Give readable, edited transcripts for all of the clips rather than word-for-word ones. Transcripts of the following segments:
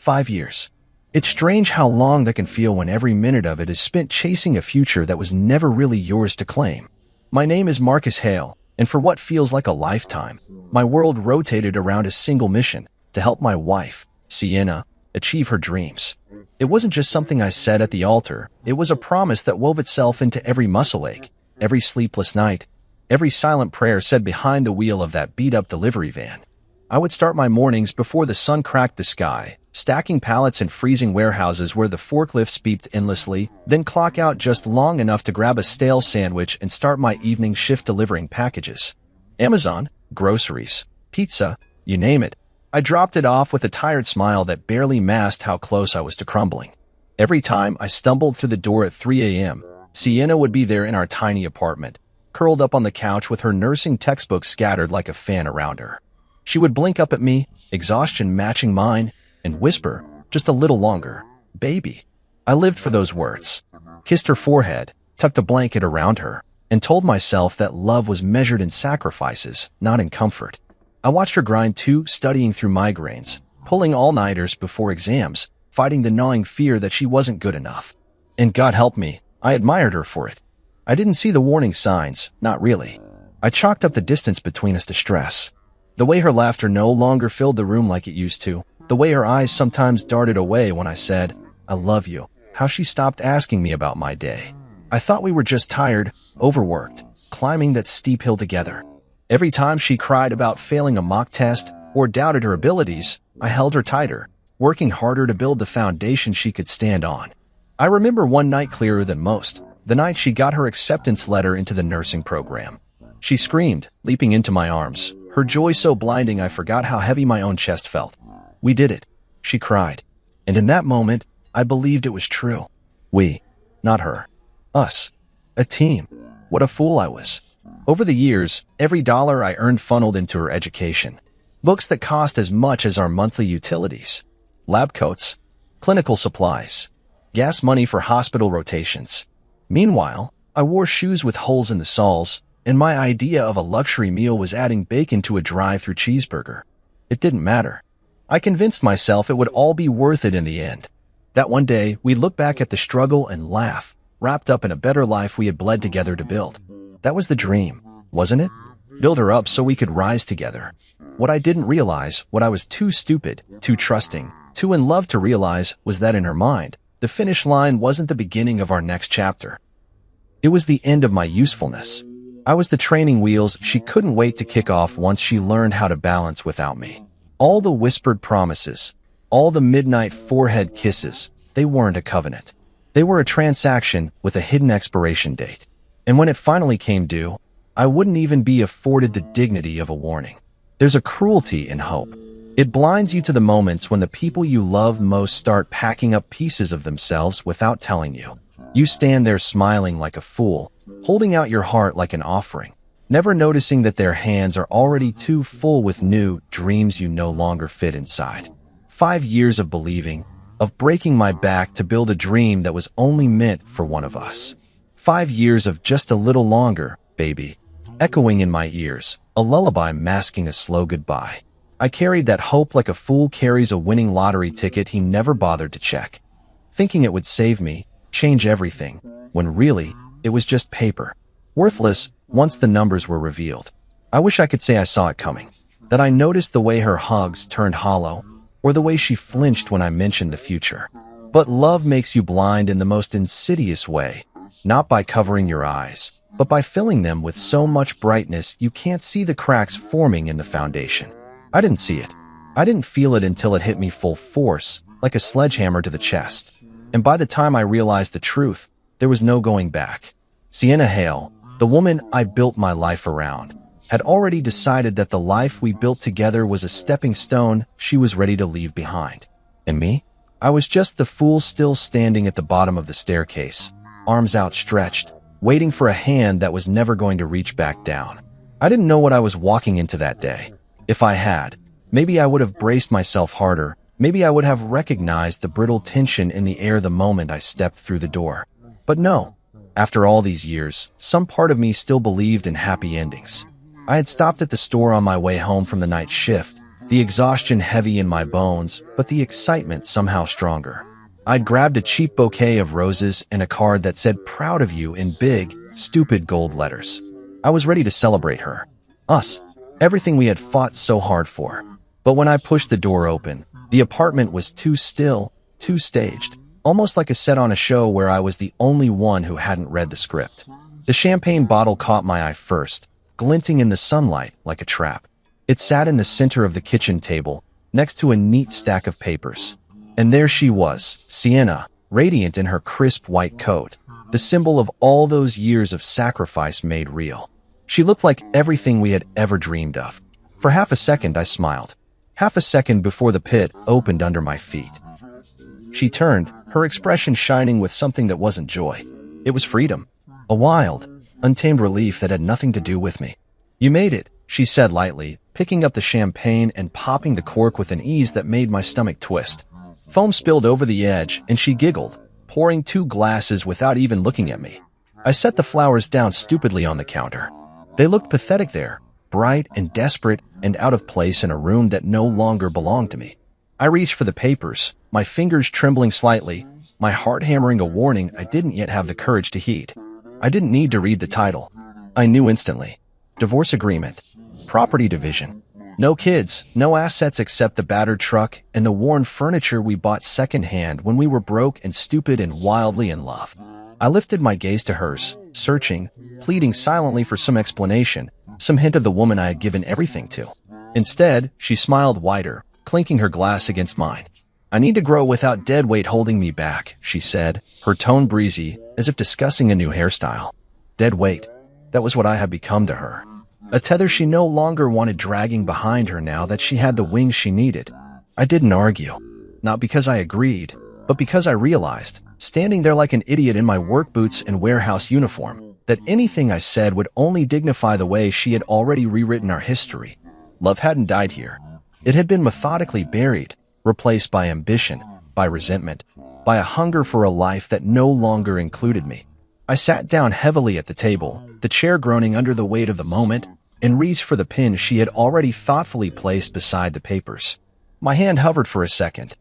5 years. It's strange how long that can feel when every minute of it is spent chasing a future that was never really yours to claim. My name is Marcus Hale, and for what feels like a lifetime, my world rotated around a single mission: to help my wife, Sienna, achieve her dreams. It wasn't just something I said at the altar, it was a promise that wove itself into every muscle ache, every sleepless night, every silent prayer said behind the wheel of that beat-up delivery van. I would start my mornings before the sun cracked the sky, stacking pallets in freezing warehouses where the forklifts beeped endlessly, then clock out just long enough to grab a stale sandwich and start my evening shift delivering packages. Amazon, groceries, pizza, you name it. I dropped it off with a tired smile that barely masked how close I was to crumbling. Every time I stumbled through the door at 3 a.m., Sienna would be there in our tiny apartment, curled up on the couch with her nursing textbook scattered like a fan around her. She would blink up at me, exhaustion matching mine, and whisper, just a little longer, baby. I lived for those words, kissed her forehead, tucked a blanket around her, and told myself that love was measured in sacrifices, not in comfort. I watched her grind too, studying through migraines, pulling all-nighters before exams, fighting the gnawing fear that she wasn't good enough. And God help me, I admired her for it. I didn't see the warning signs, not really. I chalked up the distance between us to stress. The way her laughter no longer filled the room like it used to, the way her eyes sometimes darted away when I said, I love you, how she stopped asking me about my day. I thought we were just tired, overworked, climbing that steep hill together. Every time she cried about failing a mock test or doubted her abilities, I held her tighter, working harder to build the foundation she could stand on. I remember one night clearer than most, the night she got her acceptance letter into the nursing program. She screamed, leaping into my arms, her joy so blinding I forgot how heavy my own chest felt. We did it, she cried. And in that moment, I believed it was true. We, not her. Us. A team. What a fool I was. Over the years, every dollar I earned funneled into her education. Books that cost as much as our monthly utilities. Lab coats. Clinical supplies. Gas money for hospital rotations. Meanwhile, I wore shoes with holes in the soles, and my idea of a luxury meal was adding bacon to a drive-through cheeseburger. It didn't matter. I convinced myself it would all be worth it in the end. That one day, we'd look back at the struggle and laugh, wrapped up in a better life we had bled together to build. That was the dream, wasn't it? Build her up so we could rise together. What I didn't realize, what I was too stupid, too trusting, too in love to realize, was that in her mind, the finish line wasn't the beginning of our next chapter. It was the end of my usefulness. I was the training wheels she couldn't wait to kick off once she learned how to balance without me. All the whispered promises, all the midnight forehead kisses, they weren't a covenant. They were a transaction with a hidden expiration date. And when it finally came due, I wouldn't even be afforded the dignity of a warning. There's a cruelty in hope. It blinds you to the moments when the people you love most start packing up pieces of themselves without telling you. You stand there smiling like a fool, holding out your heart like an offering, never noticing that their hands are already too full with new dreams you no longer fit inside. 5 years of believing, of breaking my back to build a dream that was only meant for one of us. 5 years of just a little longer, baby, echoing in my ears, a lullaby masking a slow goodbye. I carried that hope like a fool carries a winning lottery ticket he never bothered to check, thinking it would save me, change everything, when really, it was just paper. Worthless once the numbers were revealed. I wish I could say I saw it coming, that I noticed the way her hugs turned hollow, or the way she flinched when I mentioned the future. But love makes you blind in the most insidious way, not by covering your eyes, but by filling them with so much brightness you can't see the cracks forming in the foundation. I didn't see it. I didn't feel it until it hit me full force, like a sledgehammer to the chest. And by the time I realized the truth, there was no going back. Sienna Hale, the woman I built my life around, had already decided that the life we built together was a stepping stone she was ready to leave behind. And me? I was just the fool still standing at the bottom of the staircase, arms outstretched, waiting for a hand that was never going to reach back down. I didn't know what I was walking into that day. If I had, maybe I would have braced myself harder. Maybe I would have recognized the brittle tension in the air the moment I stepped through the door. But no. After all these years, some part of me still believed in happy endings. I had stopped at the store on my way home from the night shift, the exhaustion heavy in my bones, but the excitement somehow stronger. I'd grabbed a cheap bouquet of roses and a card that said "Proud of you" in big, stupid gold letters. I was ready to celebrate her. Us. Everything we had fought so hard for. But when I pushed the door open, the apartment was too still, too staged, almost like a set on a show where I was the only one who hadn't read the script. The champagne bottle caught my eye first, glinting in the sunlight like a trap. It sat in the center of the kitchen table, next to a neat stack of papers. And there she was, Sienna, radiant in her crisp white coat, the symbol of all those years of sacrifice made real. She looked like everything we had ever dreamed of. For half a second I smiled. Half a second before the pit opened under my feet. She turned, her expression shining with something that wasn't joy. It was freedom. A wild, untamed relief that had nothing to do with me. "You made it," she said lightly, picking up the champagne and popping the cork with an ease that made my stomach twist. Foam spilled over the edge, and she giggled, pouring 2 glasses without even looking at me. I set the flowers down stupidly on the counter. They looked pathetic there, bright and desperate and out of place in a room that no longer belonged to me. I reached for the papers, my fingers trembling slightly, my heart hammering a warning I didn't yet have the courage to heed. I didn't need to read the title. I knew instantly. Divorce agreement. Property division. No kids, no assets except the battered truck and the worn furniture we bought secondhand when we were broke and stupid and wildly in love. I lifted my gaze to hers, searching, pleading silently for some explanation, some hint of the woman I had given everything to. Instead, she smiled wider, clinking her glass against mine. "I need to grow without dead weight holding me back," she said, her tone breezy, as if discussing a new hairstyle. Dead weight. That was what I had become to her. A tether she no longer wanted dragging behind her now that she had the wings she needed. I didn't argue. Not because I agreed, but because I realized, standing there like an idiot in my work boots and warehouse uniform, that anything I said would only dignify the way she had already rewritten our history. Love hadn't died here. It had been methodically buried, replaced by ambition, by resentment, by a hunger for a life that no longer included me. I sat down heavily at the table, the chair groaning under the weight of the moment, and reached for the pin she had already thoughtfully placed beside the papers. My hand hovered for a second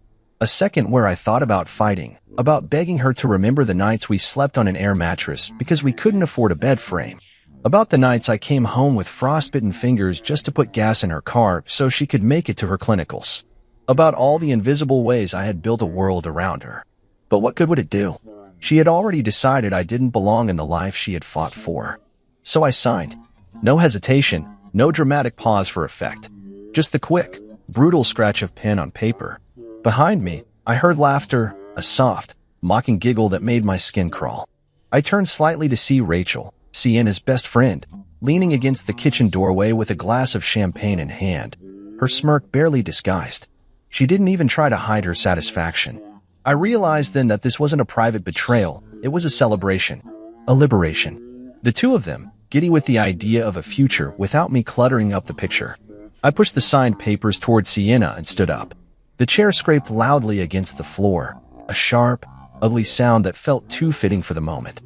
where I thought about fighting, about begging her to remember the nights we slept on an air mattress because we couldn't afford a bed frame, about the nights I came home with frostbitten fingers just to put gas in her car so she could make it to her clinicals, about all the invisible ways I had built a world around her. But what good would it do? She had already decided I didn't belong in the life she had fought for. So I signed. No hesitation, no dramatic pause for effect. Just the quick, brutal scratch of pen on paper. Behind me, I heard laughter, a soft, mocking giggle that made my skin crawl. I turned slightly to see Rachel, Sienna's best friend, leaning against the kitchen doorway with a glass of champagne in hand, her smirk barely disguised. She didn't even try to hide her satisfaction. I realized then that this wasn't a private betrayal, it was a celebration, a liberation. The two of them, giddy with the idea of a future without me cluttering up the picture. I pushed the signed papers toward Sienna and stood up. The chair scraped loudly against the floor, a sharp, ugly sound that felt too fitting for the moment.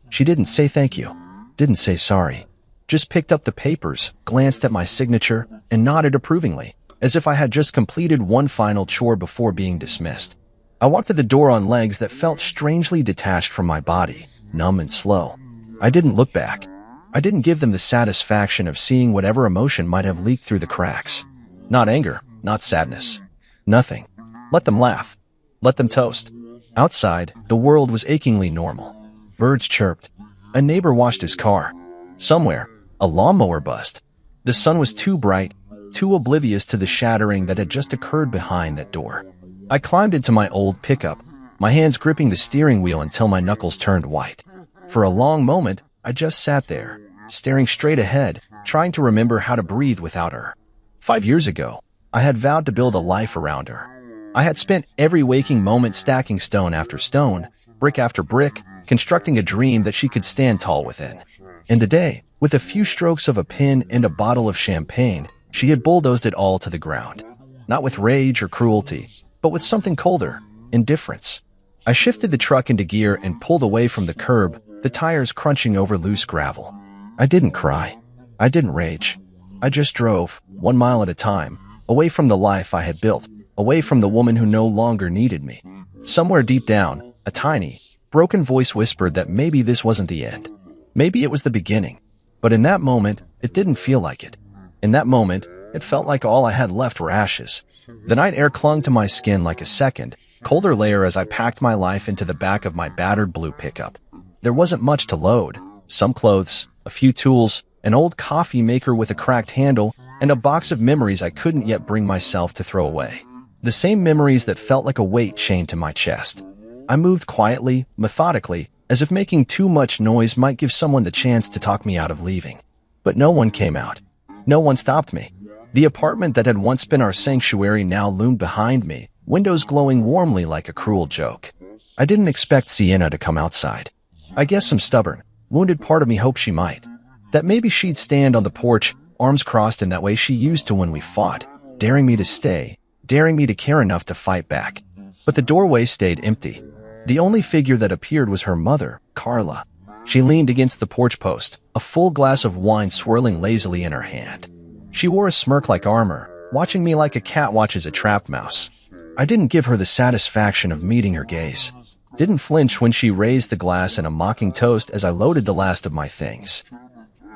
She didn't say thank you, didn't say sorry, just picked up the papers, glanced at my signature, and nodded approvingly, as if I had just completed one final chore before being dismissed. I walked to the door on legs that felt strangely detached from my body, numb and slow. I didn't look back. I didn't give them the satisfaction of seeing whatever emotion might have leaked through the cracks. Not anger, not sadness. Nothing. Let them laugh. Let them toast. Outside, the world was achingly normal. Birds chirped. A neighbor washed his car. Somewhere, a lawnmower bust. The sun was too bright, too oblivious to the shattering that had just occurred behind that door. I climbed into my old pickup, my hands gripping the steering wheel until my knuckles turned white. For a long moment, I just sat there, staring straight ahead, trying to remember how to breathe without her. 5 years ago, I had vowed to build a life around her. I had spent every waking moment stacking stone after stone, brick after brick, constructing a dream that she could stand tall within. And today, with a few strokes of a pen and a bottle of champagne, she had bulldozed it all to the ground. Not with rage or cruelty, but with something colder, indifference. I shifted the truck into gear and pulled away from the curb, the tires crunching over loose gravel. I didn't cry. I didn't rage. I just drove, 1 mile at a time, away from the life I had built, away from the woman who no longer needed me. Somewhere deep down, a tiny, broken voice whispered that maybe this wasn't the end. Maybe it was the beginning. But in that moment, it didn't feel like it. In that moment, it felt like all I had left were ashes. The night air clung to my skin like a second, colder layer as I packed my life into the back of my battered blue pickup. There wasn't much to load. Some clothes, a few tools, an old coffee maker with a cracked handle, and a box of memories I couldn't yet bring myself to throw away. The same memories that felt like a weight chained to my chest. I moved quietly, methodically, as if making too much noise might give someone the chance to talk me out of leaving. But no one came out. No one stopped me. The apartment that had once been our sanctuary now loomed behind me, windows glowing warmly like a cruel joke. I didn't expect Sienna to come outside. I guess some stubborn, wounded part of me hoped she might. That maybe she'd stand on the porch, arms crossed in that way she used to when we fought, daring me to stay, daring me to care enough to fight back. But the doorway stayed empty. The only figure that appeared was her mother, Carla. She leaned against the porch post, a full glass of wine swirling lazily in her hand. She wore a smirk like armor, watching me like a cat watches a trapped mouse. I didn't give her the satisfaction of meeting her gaze. Didn't flinch when she raised the glass in a mocking toast as I loaded the last of my things.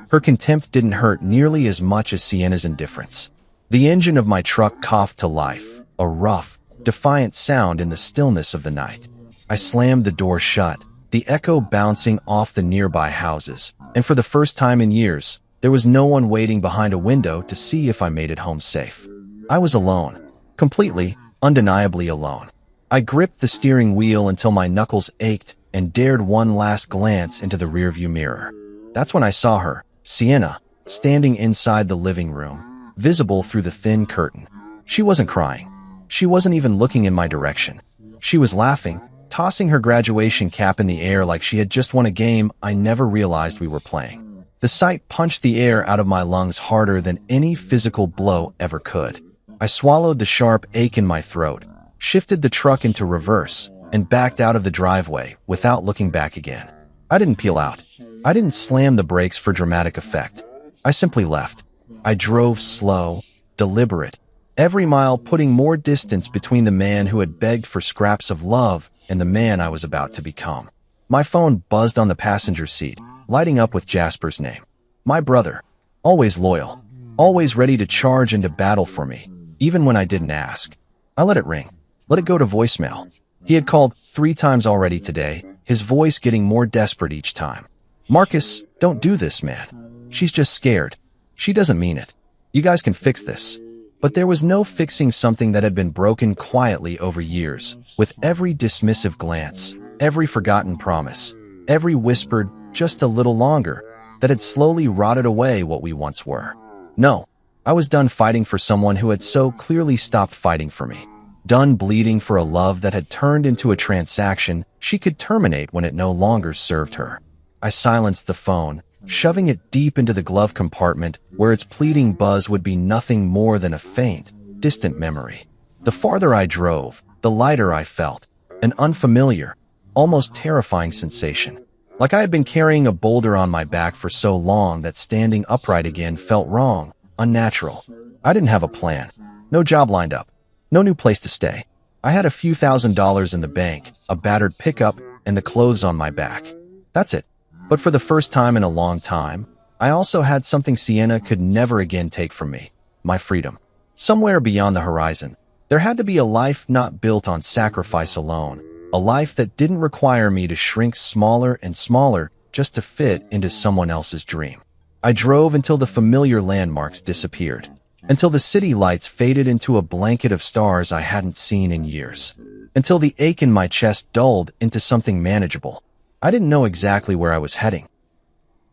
Her contempt didn't hurt nearly as much as Sienna's indifference. The engine of my truck coughed to life, a rough, defiant sound in the stillness of the night. I slammed the door shut, the echo bouncing off the nearby houses, and for the first time in years, there was no one waiting behind a window to see if I made it home safe. I was alone. Completely, undeniably alone. I gripped the steering wheel until my knuckles ached and dared one last glance into the rearview mirror. That's when I saw her, Sienna, standing inside the living room, visible through the thin curtain. She wasn't crying. She wasn't even looking in my direction. She was laughing, tossing her graduation cap in the air like she had just won a game I never realized we were playing. The sight punched the air out of my lungs harder than any physical blow ever could. I swallowed the sharp ache in my throat, shifted the truck into reverse, and backed out of the driveway without looking back again. I didn't peel out. I didn't slam the brakes for dramatic effect. I simply left. I drove slow, deliberate, every mile putting more distance between the man who had begged for scraps of love and the man I was about to become. My phone buzzed on the passenger seat, lighting up with Jasper's name. My brother, always loyal, always ready to charge into battle for me, even when I didn't ask. I let it ring, let it go to voicemail. He had called 3 times already today, his voice getting more desperate each time. Marcus, don't do this, man. She's just scared. She doesn't mean it. You guys can fix this. But there was no fixing something that had been broken quietly over years, with every dismissive glance, every forgotten promise, every whispered, just a little longer, that had slowly rotted away what we once were. No, I was done fighting for someone who had so clearly stopped fighting for me. Done bleeding for a love that had turned into a transaction she could terminate when it no longer served her. I silenced the phone, shoving it deep into the glove compartment where its pleading buzz would be nothing more than a faint, distant memory. The farther I drove, the lighter I felt, an unfamiliar, almost terrifying sensation. Like I had been carrying a boulder on my back for so long that standing upright again felt wrong, unnatural. I didn't have a plan. No job lined up. No new place to stay. I had a few $1,000s in the bank, a battered pickup, and the clothes on my back. That's it. But for the first time in a long time, I also had something Sienna could never again take from me. My freedom. Somewhere beyond the horizon, there had to be a life not built on sacrifice alone. A life that didn't require me to shrink smaller and smaller just to fit into someone else's dream. I drove until the familiar landmarks disappeared, until the city lights faded into a blanket of stars I hadn't seen in years, until the ache in my chest dulled into something manageable. I didn't know exactly where I was heading.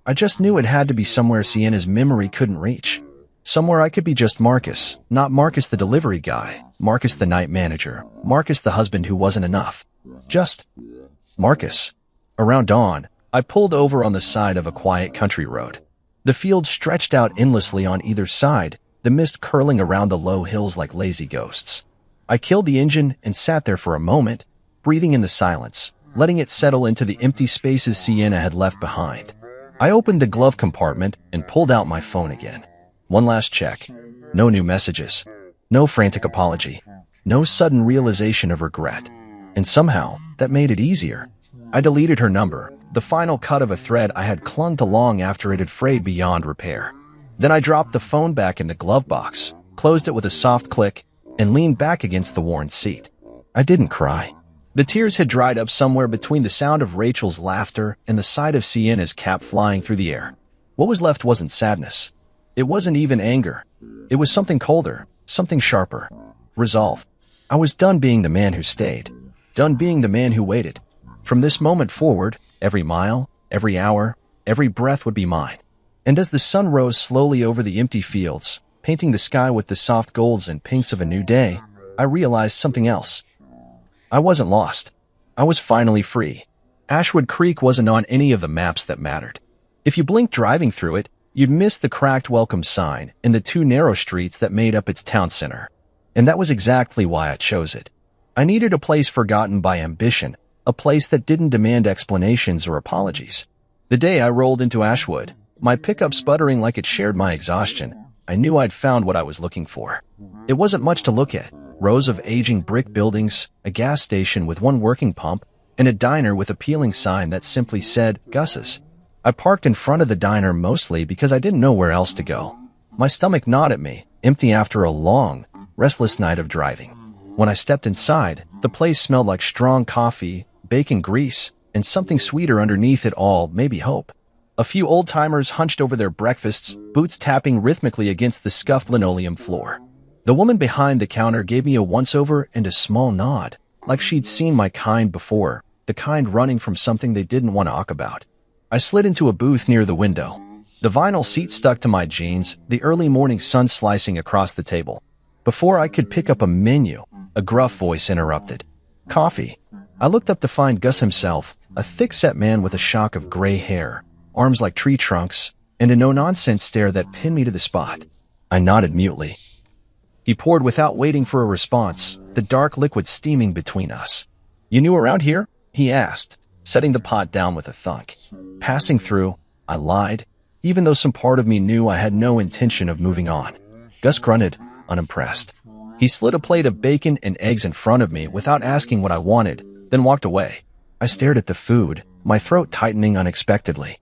I just knew it had to be somewhere Sienna's memory couldn't reach. Somewhere I could be just Marcus, not Marcus the delivery guy, Marcus the night manager, Marcus the husband who wasn't enough. Just Marcus. Around dawn, I pulled over on the side of a quiet country road. The fields stretched out endlessly on either side, the mist curling around the low hills like lazy ghosts. I killed the engine and sat there for a moment, breathing in the silence, letting it settle into the empty spaces Sienna had left behind. I opened the glove compartment and pulled out my phone again. One last check. No new messages. No frantic apology. No sudden realization of regret. And somehow, that made it easier. I deleted her number, the final cut of a thread I had clung to long after it had frayed beyond repair. Then I dropped the phone back in the glove box, closed it with a soft click, and leaned back against the worn seat. I didn't cry. The tears had dried up somewhere between the sound of Rachel's laughter and the sight of Sienna's cap flying through the air. What was left wasn't sadness. It wasn't even anger. It was something colder, something sharper. Resolve. I was done being the man who stayed. Done being the man who waited. From this moment forward, every mile, every hour, every breath would be mine. And as the sun rose slowly over the empty fields, painting the sky with the soft golds and pinks of a new day, I realized something else. I wasn't lost. I was finally free. Ashwood Creek wasn't on any of the maps that mattered. If you blinked driving through it, you'd miss the cracked welcome sign and the two narrow streets that made up its town center. And that was exactly why I chose it. I needed a place forgotten by ambition, a place that didn't demand explanations or apologies. The day I rolled into Ashwood, my pickup sputtering like it shared my exhaustion, I knew I'd found what I was looking for. It wasn't much to look at. Rows of aging brick buildings, a gas station with one working pump, and a diner with a peeling sign that simply said, Gus's. I parked in front of the diner mostly because I didn't know where else to go. My stomach gnawed at me, empty after a long, restless night of driving. When I stepped inside, the place smelled like strong coffee, bacon grease, and something sweeter underneath it all, maybe hope. A few old-timers hunched over their breakfasts, boots tapping rhythmically against the scuffed linoleum floor. The woman behind the counter gave me a once-over and a small nod, like she'd seen my kind before, the kind running from something they didn't want to talk about. I slid into a booth near the window. The vinyl seat stuck to my jeans, the early morning sun slicing across the table. Before I could pick up a menu, a gruff voice interrupted. Coffee. I looked up to find Gus himself, a thick-set man with a shock of gray hair, arms like tree trunks, and a no-nonsense stare that pinned me to the spot. I nodded mutely. He poured without waiting for a response, the dark liquid steaming between us. You new around here? He asked, setting the pot down with a thunk. Passing through, I lied, even though some part of me knew I had no intention of moving on. Gus grunted, unimpressed. He slid a plate of bacon and eggs in front of me without asking what I wanted, then walked away. I stared at the food, my throat tightening unexpectedly.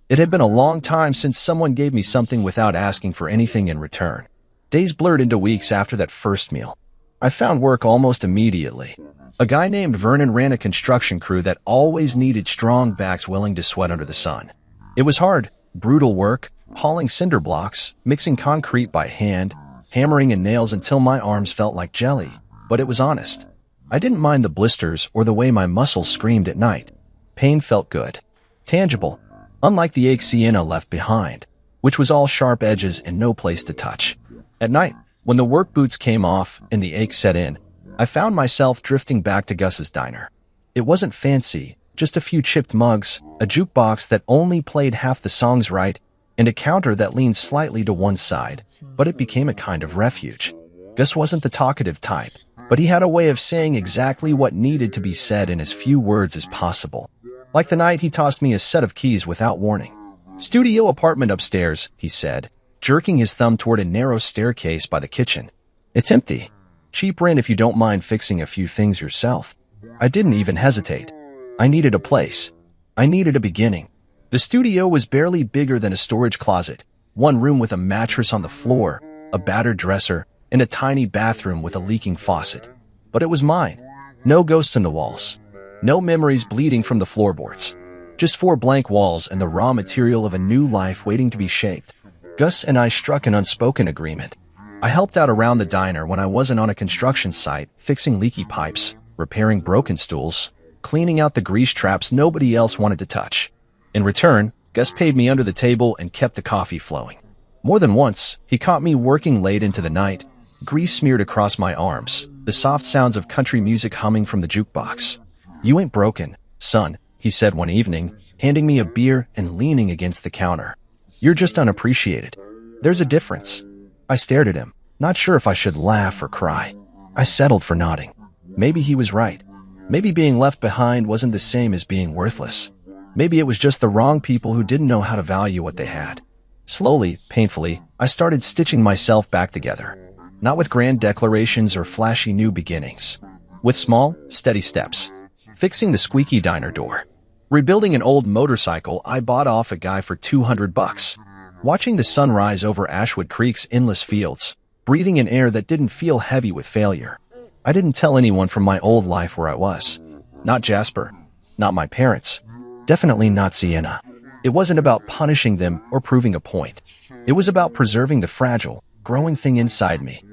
It had been a long time since someone gave me something without asking for anything in return. Days blurred into weeks after that first meal. I found work almost immediately. A guy named Vernon ran a construction crew that always needed strong backs willing to sweat under the sun. It was hard, brutal work, hauling cinder blocks, mixing concrete by hand, hammering in nails until my arms felt like jelly, but it was honest. I didn't mind the blisters or the way my muscles screamed at night. Pain felt good, tangible, unlike the ache Sienna left behind, which was all sharp edges and no place to touch. At night, when the work boots came off and the ache set in, I found myself drifting back to Gus's diner. It wasn't fancy, just a few chipped mugs, a jukebox that only played half the songs right, and a counter that leaned slightly to one side, but it became a kind of refuge. Gus wasn't the talkative type, but he had a way of saying exactly what needed to be said in as few words as possible. Like the night he tossed me a set of keys without warning. Studio apartment upstairs, he said, jerking his thumb toward a narrow staircase by the kitchen. It's empty. Cheap rent if you don't mind fixing a few things yourself. I didn't even hesitate. I needed a place. I needed a beginning. The studio was barely bigger than a storage closet, one room with a mattress on the floor, a battered dresser, and a tiny bathroom with a leaking faucet. But it was mine. No ghosts in the walls. No memories bleeding from the floorboards. Just 4 blank walls and the raw material of a new life waiting to be shaped. Gus and I struck an unspoken agreement. I helped out around the diner when I wasn't on a construction site, fixing leaky pipes, repairing broken stools, cleaning out the grease traps nobody else wanted to touch. In return, Gus paid me under the table and kept the coffee flowing. More than once, he caught me working late into the night, grease smeared across my arms, the soft sounds of country music humming from the jukebox. You ain't broken, son, he said one evening, handing me a beer and leaning against the counter. You're just unappreciated. There's a difference. I stared at him, not sure if I should laugh or cry. I settled for nodding. Maybe he was right. Maybe being left behind wasn't the same as being worthless. Maybe it was just the wrong people who didn't know how to value what they had. Slowly, painfully, I started stitching myself back together. Not with grand declarations or flashy new beginnings. With small, steady steps. Fixing the squeaky diner door. Rebuilding an old motorcycle I bought off a guy for $200. Watching the sun rise over Ashwood Creek's endless fields. Breathing an air that didn't feel heavy with failure. I didn't tell anyone from my old life where I was. Not Jasper. Not my parents. Definitely not Sienna. It wasn't about punishing them or proving a point. It was about preserving the fragile, growing thing inside me.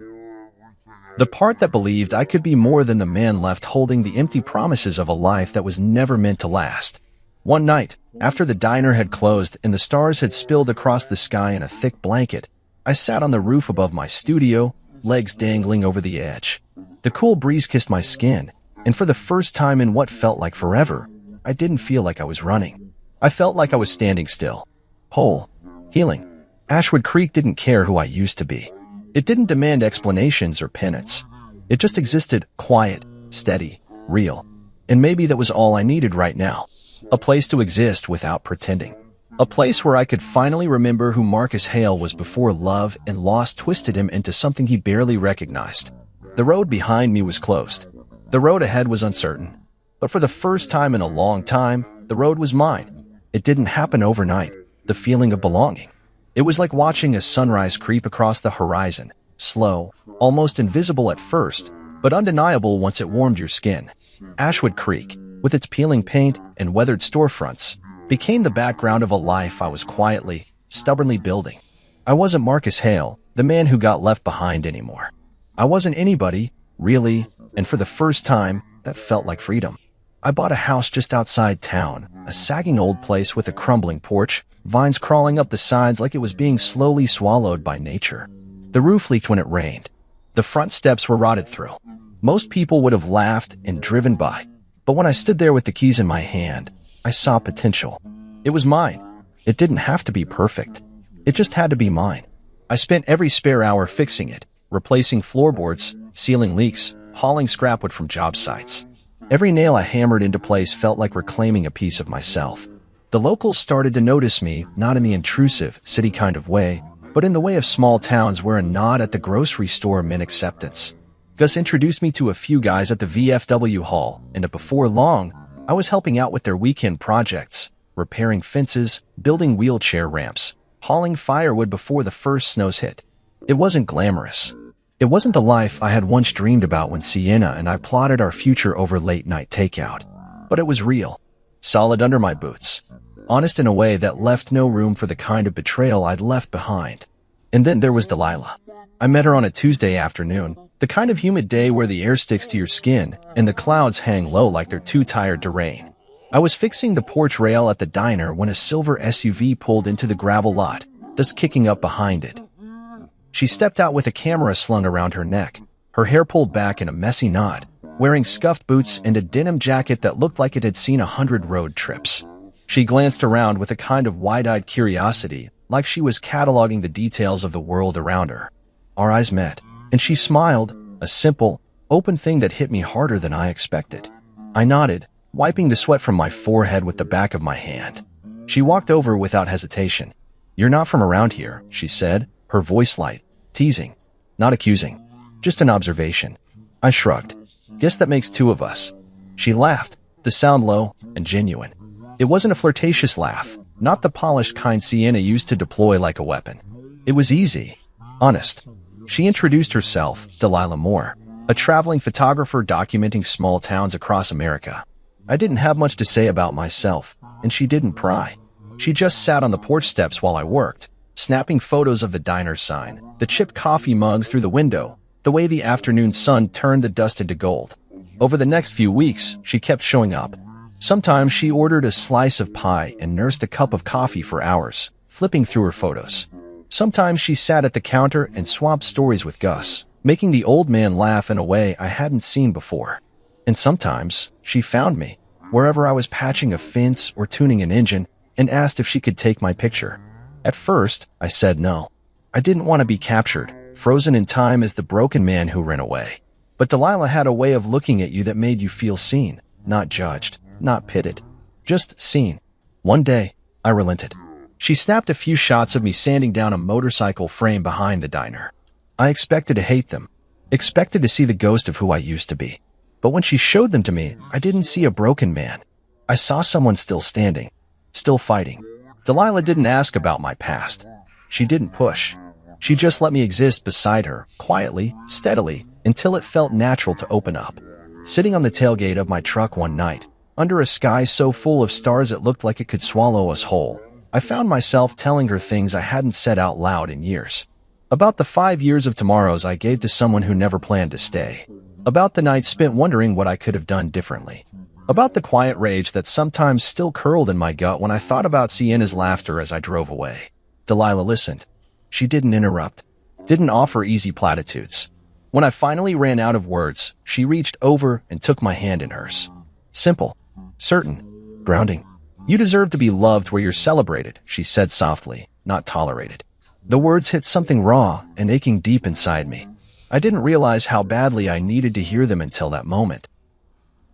The part that believed I could be more than the man left holding the empty promises of a life that was never meant to last. One night, after the diner had closed and the stars had spilled across the sky in a thick blanket, I sat on the roof above my studio, legs dangling over the edge. The cool breeze kissed my skin, and for the first time in what felt like forever, I didn't feel like I was running. I felt like I was standing still. Whole. Healing. Ashwood Creek didn't care who I used to be. It didn't demand explanations or penance. It just existed, quiet, steady, real. And maybe that was all I needed right now. A place to exist without pretending. A place where I could finally remember who Marcus Hale was before love and loss twisted him into something he barely recognized. The road behind me was closed. The road ahead was uncertain. But for the first time in a long time, the road was mine. It didn't happen overnight. The feeling of belonging. It was like watching a sunrise creep across the horizon. Slow, almost invisible at first, but undeniable once it warmed your skin. Ashwood Creek, with its peeling paint and weathered storefronts, became the background of a life I was quietly, stubbornly building. I wasn't Marcus Hale, the man who got left behind anymore. I wasn't anybody, really, and for the first time, that felt like freedom. I bought a house just outside town, a sagging old place with a crumbling porch, vines crawling up the sides like it was being slowly swallowed by nature. The roof leaked when it rained. The front steps were rotted through. Most people would have laughed and driven by. But when I stood there with the keys in my hand, I saw potential. It was mine. It didn't have to be perfect. It just had to be mine. I spent every spare hour fixing it, replacing floorboards, sealing leaks, hauling scrap wood from job sites. Every nail I hammered into place felt like reclaiming a piece of myself. The locals started to notice me, not in the intrusive, city kind of way, but in the way of small towns where a nod at the grocery store meant acceptance. Gus introduced me to a few guys at the VFW hall, and before long, I was helping out with their weekend projects, repairing fences, building wheelchair ramps, hauling firewood before the first snows hit. It wasn't glamorous. It wasn't the life I had once dreamed about when Sienna and I plotted our future over late-night takeout. But it was real. Solid under my boots. Honest in a way that left no room for the kind of betrayal I'd left behind. And then there was Delilah. I met her on a Tuesday afternoon, the kind of humid day where the air sticks to your skin and the clouds hang low like they're too tired to rain. I was fixing the porch rail at the diner when a silver SUV pulled into the gravel lot, thus kicking up behind it. She stepped out with a camera slung around her neck, her hair pulled back in a messy knot, wearing scuffed boots and a denim jacket that looked like it had seen 100 road trips. She glanced around with a kind of wide-eyed curiosity, like she was cataloging the details of the world around her. Our eyes met, and she smiled, a simple, open thing that hit me harder than I expected. I nodded, wiping the sweat from my forehead with the back of my hand. She walked over without hesitation. "You're not from around here," she said, her voice light, teasing, not accusing, just an observation. I shrugged. "Guess that makes two of us." She laughed, the sound low and genuine. It wasn't a flirtatious laugh, not the polished kind Sienna used to deploy like a weapon. It was easy, honest. She introduced herself, Delilah Moore, a traveling photographer documenting small towns across America. I didn't have much to say about myself, and she didn't pry. She just sat on the porch steps while I worked, snapping photos of the diner sign, the chipped coffee mugs through the window, the way the afternoon sun turned the dust into gold. Over the next few weeks, she kept showing up. Sometimes she ordered a slice of pie and nursed a cup of coffee for hours, flipping through her photos. Sometimes she sat at the counter and swapped stories with Gus, making the old man laugh in a way I hadn't seen before. And sometimes she found me, wherever I was patching a fence or tuning an engine, and asked if she could take my picture. At first, I said no. I didn't want to be captured, frozen in time as the broken man who ran away. But Delilah had a way of looking at you that made you feel seen, not judged, not pitted, just seen. One day, I relented. She snapped a few shots of me sanding down a motorcycle frame behind the diner. I expected to hate them, expected to see the ghost of who I used to be. But when she showed them to me, I didn't see a broken man. I saw someone still standing, still fighting. Delilah didn't ask about my past. She didn't push. She just let me exist beside her, quietly, steadily, until it felt natural to open up. Sitting on the tailgate of my truck one night, under a sky so full of stars it looked like it could swallow us whole, I found myself telling her things I hadn't said out loud in years. About the 5 years of tomorrows I gave to someone who never planned to stay. About the nights spent wondering what I could have done differently. About the quiet rage that sometimes still curled in my gut when I thought about Sienna's laughter as I drove away. Delilah listened. She didn't interrupt, didn't offer easy platitudes. When I finally ran out of words, she reached over and took my hand in hers. Simple, certain, grounding. You deserve to be loved where you're celebrated, she said softly, not tolerated. The words hit something raw and aching deep inside me. I didn't realize how badly I needed to hear them until that moment.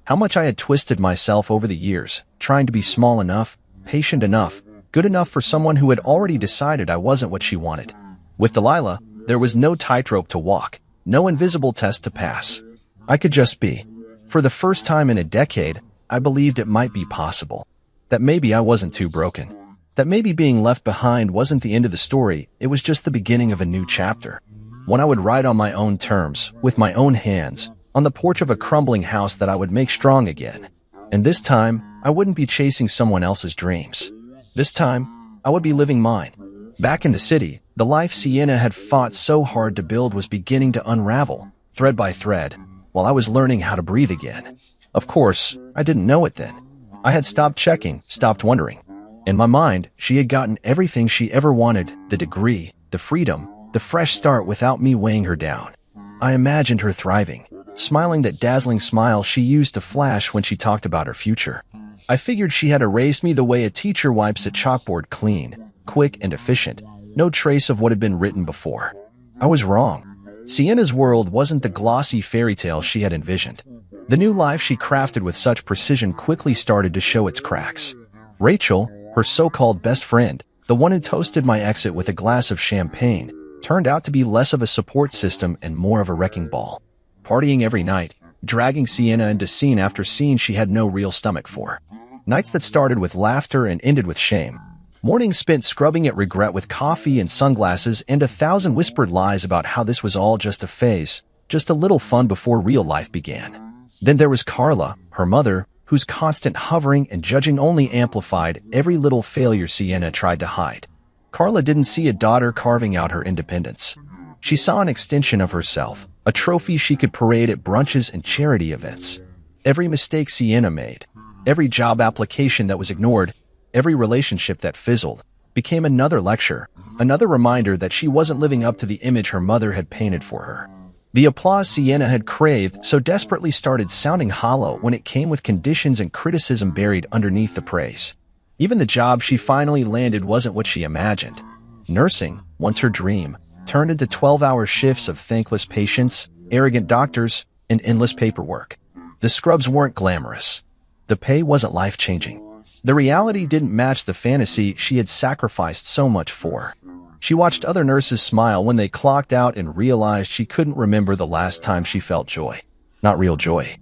How much I had twisted myself over the years, trying to be small enough, patient enough, good enough for someone who had already decided I wasn't what she wanted. With Delilah, there was no tightrope to walk, no invisible test to pass. I could just be. For the first time in a decade, I believed it might be possible. That maybe I wasn't too broken. That maybe being left behind wasn't the end of the story, it was just the beginning of a new chapter. When I would ride on my own terms, with my own hands, on the porch of a crumbling house that I would make strong again. And this time, I wouldn't be chasing someone else's dreams. This time, I would be living mine. Back in the city, the life Sienna had fought so hard to build was beginning to unravel, thread by thread, while I was learning how to breathe again. Of course, I didn't know it then. I had stopped checking, stopped wondering. In my mind, she had gotten everything she ever wanted, the degree, the freedom, the fresh start without me weighing her down. I imagined her thriving, smiling that dazzling smile she used to flash when she talked about her future. I figured she had erased me the way a teacher wipes a chalkboard clean, quick and efficient, no trace of what had been written before. I was wrong. Sienna's world wasn't the glossy fairy tale she had envisioned. The new life she crafted with such precision quickly started to show its cracks. Rachel, her so-called best friend, the one who toasted my exit with a glass of champagne, turned out to be less of a support system and more of a wrecking ball. Partying every night, dragging Sienna into scene after scene she had no real stomach for. Nights that started with laughter and ended with shame. Mornings spent scrubbing at regret with coffee and sunglasses and 1,000 whispered lies about how this was all just a phase, just a little fun before real life began. Then there was Carla, her mother, whose constant hovering and judging only amplified every little failure Sienna tried to hide. Carla didn't see a daughter carving out her independence. She saw an extension of herself, a trophy she could parade at brunches and charity events. Every mistake Sienna made, every job application that was ignored, every relationship that fizzled, became another lecture, another reminder that she wasn't living up to the image her mother had painted for her. The applause Sienna had craved so desperately started sounding hollow when it came with conditions and criticism buried underneath the praise. Even the job she finally landed wasn't what she imagined. Nursing, once her dream, turned into 12-hour shifts of thankless patients, arrogant doctors, and endless paperwork. The scrubs weren't glamorous. The pay wasn't life-changing. The reality didn't match the fantasy she had sacrificed so much for. She watched other nurses smile when they clocked out and realized she couldn't remember the last time she felt joy. Not real joy.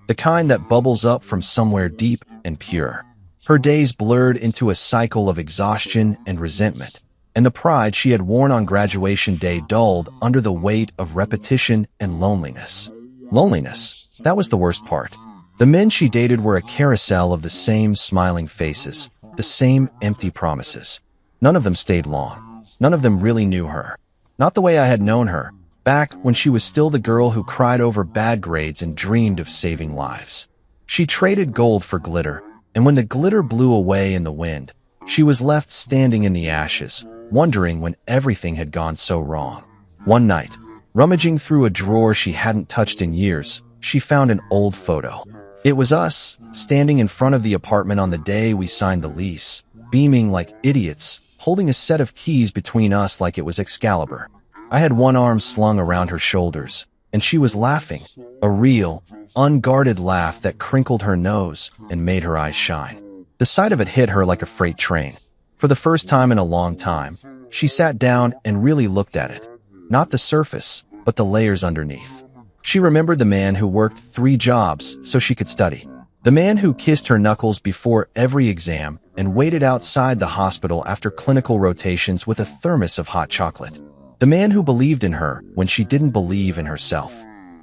The kind that bubbles up from somewhere deep and pure. Her days blurred into a cycle of exhaustion and resentment, and the pride she had worn on graduation day dulled under the weight of repetition and loneliness. Loneliness, that was the worst part. The men she dated were a carousel of the same smiling faces, the same empty promises. None of them stayed long. None of them really knew her. Not the way I had known her, back when she was still the girl who cried over bad grades and dreamed of saving lives. She traded gold for glitter, and when the glitter blew away in the wind, she was left standing in the ashes, wondering when everything had gone so wrong. One night, rummaging through a drawer she hadn't touched in years, she found an old photo. It was us, standing in front of the apartment on the day we signed the lease, beaming like idiots, holding a set of keys between us like it was Excalibur. I had one arm slung around her shoulders, and she was laughing, a real, unguarded laugh that crinkled her nose and made her eyes shine. The sight of it hit her like a freight train. For the first time in a long time, she sat down and really looked at it. Not the surface, but the layers underneath. She remembered the man who worked 3 jobs so she could study. The man who kissed her knuckles before every exam and waited outside the hospital after clinical rotations with a thermos of hot chocolate. The man who believed in her when she didn't believe in herself.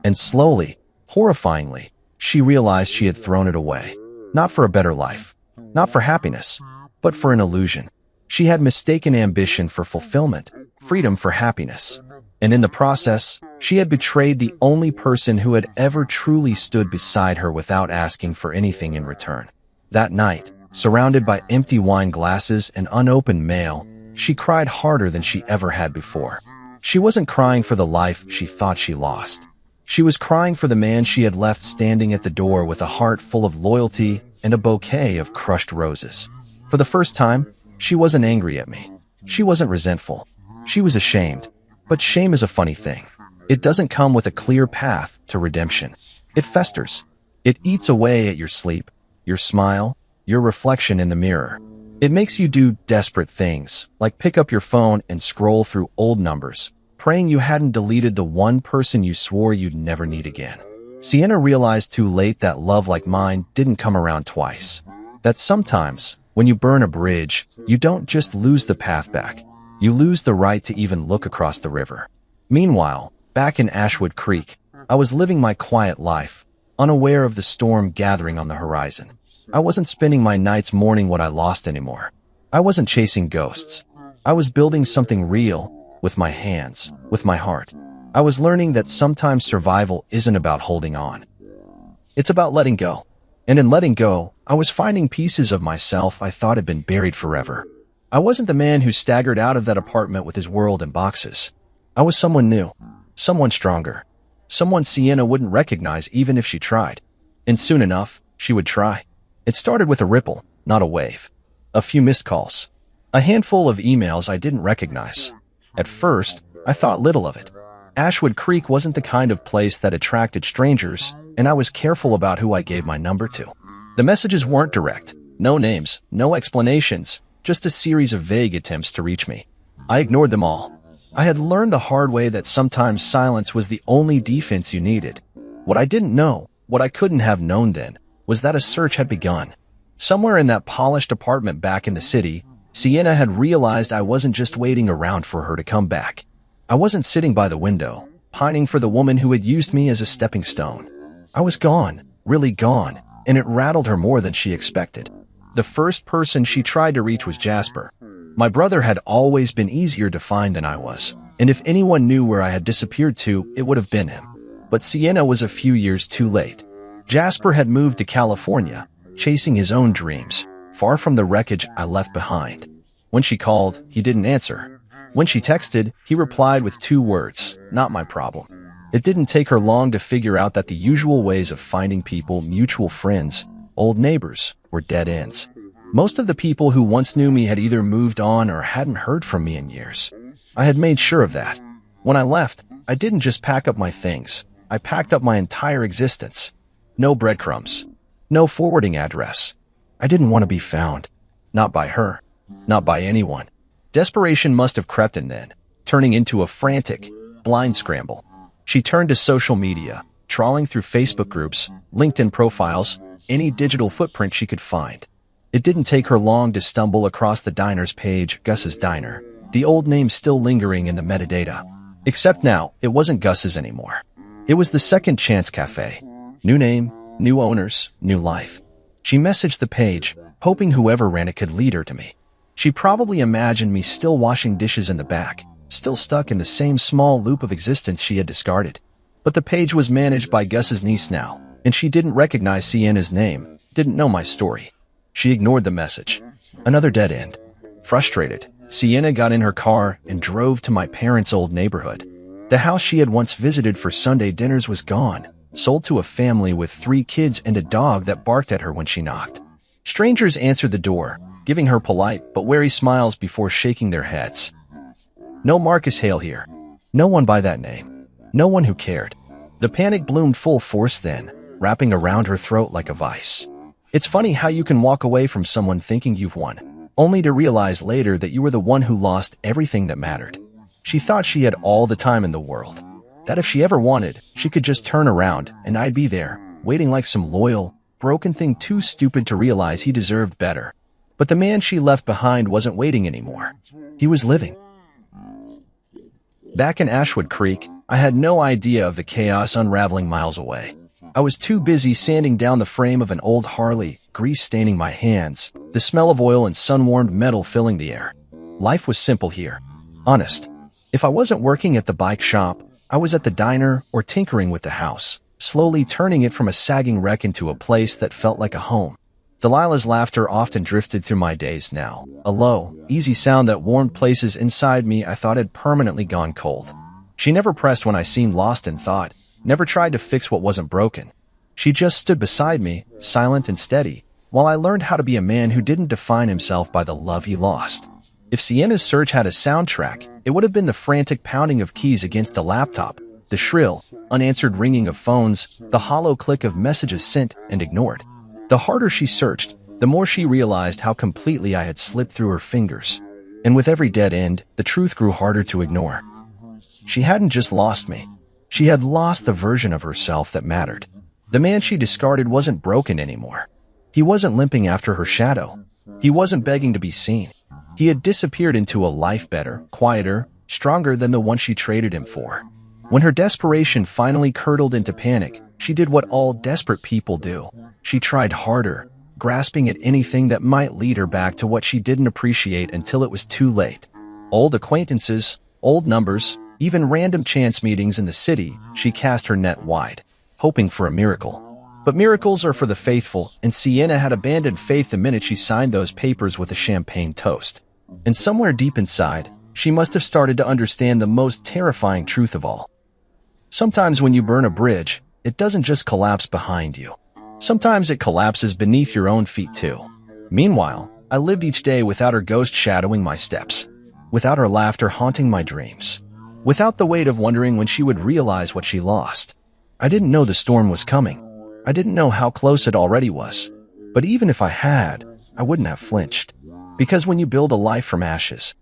And slowly, horrifyingly, she realized she had thrown it away. Not for a better life, not for happiness, but for an illusion. She had mistaken ambition for fulfillment, freedom for happiness. And in the process, she had betrayed the only person who had ever truly stood beside her without asking for anything in return. That night, surrounded by empty wine glasses and unopened mail, she cried harder than she ever had before. She wasn't crying for the life she thought she lost. She was crying for the man she had left standing at the door with a heart full of loyalty and a bouquet of crushed roses. For the first time, she wasn't angry at me. She wasn't resentful. She was ashamed. But shame is a funny thing. It doesn't come with a clear path to redemption. It festers. It eats away at your sleep, your smile, your reflection in the mirror. It makes you do desperate things, like pick up your phone and scroll through old numbers, praying you hadn't deleted the one person you swore you'd never need again. Sienna realized too late that love like mine didn't come around twice. That sometimes, when you burn a bridge, you don't just lose the path back. You lose the right to even look across the river. Meanwhile, back in Ashwood Creek, I was living my quiet life, unaware of the storm gathering on the horizon. I wasn't spending my nights mourning what I lost anymore. I wasn't chasing ghosts. I was building something real, with my hands, with my heart. I was learning that sometimes survival isn't about holding on. It's about letting go. And in letting go, I was finding pieces of myself I thought had been buried forever. I wasn't the man who staggered out of that apartment with his world in boxes. I was someone new, someone stronger, someone Sienna wouldn't recognize even if she tried. And soon enough, she would try. It started with a ripple, not a wave. A few missed calls. A handful of emails I didn't recognize. At first, I thought little of it. Ashwood Creek wasn't the kind of place that attracted strangers, and I was careful about who I gave my number to. The messages weren't direct. No names, no explanations. Just a series of vague attempts to reach me. I ignored them all. I had learned the hard way that sometimes silence was the only defense you needed. What I didn't know, what I couldn't have known then, was that a search had begun. Somewhere in that polished apartment back in the city, Sienna had realized I wasn't just waiting around for her to come back. I wasn't sitting by the window, pining for the woman who had used me as a stepping stone. I was gone, really gone, and it rattled her more than she expected. The first person she tried to reach was Jasper. My brother had always been easier to find than I was, and if anyone knew where I had disappeared to, it would have been him. But Sienna was a few years too late. Jasper had moved to California, chasing his own dreams, far from the wreckage I left behind. When she called, he didn't answer. When she texted, he replied with 2 words, "Not my problem." It didn't take her long to figure out that the usual ways of finding people, mutual friends, old neighbors, were dead ends. Most of the people who once knew me had either moved on or hadn't heard from me in years. I had made sure of that. When I left, I didn't just pack up my things. I packed up my entire existence. No breadcrumbs. No forwarding address. I didn't want to be found. Not by her. Not by anyone. Desperation must have crept in then, turning into a frantic, blind scramble. She turned to social media, trawling through Facebook groups, LinkedIn profiles, any digital footprint she could find. It didn't take her long to stumble across the diner's page, Gus's Diner, the old name still lingering in the metadata. Except now, it wasn't Gus's anymore. It was the Second Chance Cafe. New name, new owners, new life. She messaged the page, hoping whoever ran it could lead her to me. She probably imagined me still washing dishes in the back, still stuck in the same small loop of existence she had discarded. But the page was managed by Gus's niece now, and she didn't recognize Sienna's name, didn't know my story. She ignored the message. Another dead end. Frustrated, Sienna got in her car and drove to my parents' old neighborhood. The house she had once visited for Sunday dinners was gone, sold to a family with 3 kids and a dog that barked at her when she knocked. Strangers answered the door, giving her polite but wary smiles before shaking their heads. No Marcus Hale here. No one by that name. No one who cared. The panic bloomed full force then, wrapping around her throat like a vice. It's funny how you can walk away from someone thinking you've won, only to realize later that you were the one who lost everything that mattered. She thought she had all the time in the world. That if she ever wanted, she could just turn around and I'd be there, waiting like some loyal, broken thing too stupid to realize he deserved better. But the man she left behind wasn't waiting anymore. He was living. Back in Ashwood Creek, I had no idea of the chaos unraveling miles away. I was too busy sanding down the frame of an old Harley, grease staining my hands, the smell of oil and sun-warmed metal filling the air. Life was simple here. Honest. If I wasn't working at the bike shop, I was at the diner or tinkering with the house, slowly turning it from a sagging wreck into a place that felt like a home. Delilah's laughter often drifted through my days now, a low, easy sound that warmed places inside me I thought had permanently gone cold. She never pressed when I seemed lost in thought, never tried to fix what wasn't broken. She just stood beside me, silent and steady, while I learned how to be a man who didn't define himself by the love he lost. If Sienna's search had a soundtrack, it would have been the frantic pounding of keys against a laptop, the shrill, unanswered ringing of phones, the hollow click of messages sent and ignored. The harder she searched, the more she realized how completely I had slipped through her fingers. And with every dead end, the truth grew harder to ignore. She hadn't just lost me. She had lost the version of herself that mattered. The man she discarded wasn't broken anymore. He wasn't limping after her shadow. He wasn't begging to be seen. He had disappeared into a life better, quieter, stronger than the one she traded him for. When her desperation finally curdled into panic, she did what all desperate people do. She tried harder, grasping at anything that might lead her back to what she didn't appreciate until it was too late. Old acquaintances, old numbers, even random chance meetings in the city, she cast her net wide, hoping for a miracle. But miracles are for the faithful, and Sienna had abandoned faith the minute she signed those papers with a champagne toast. And somewhere deep inside, she must have started to understand the most terrifying truth of all. Sometimes when you burn a bridge, it doesn't just collapse behind you. Sometimes it collapses beneath your own feet too. Meanwhile, I lived each day without her ghost shadowing my steps, without her laughter haunting my dreams, without the weight of wondering when she would realize what she lost. I didn't know the storm was coming. I didn't know how close it already was. But even if I had, I wouldn't have flinched. Because when you build a life from ashes,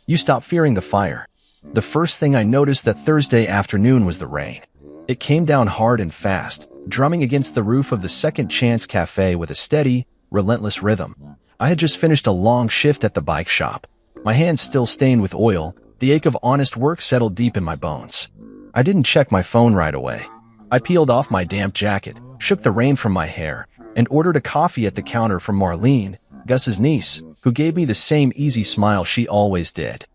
you stop fearing the fire. The first thing I noticed that Thursday afternoon was the rain. It came down hard and fast, drumming against the roof of the Second Chance Cafe with a steady, relentless rhythm. I had just finished a long shift at the bike shop. My hands still stained with oil, the ache of honest work settled deep in my bones. I didn't check my phone right away. I peeled off my damp jacket, shook the rain from my hair, and ordered a coffee at the counter from Marlene, Gus's niece, who gave me the same easy smile she always did.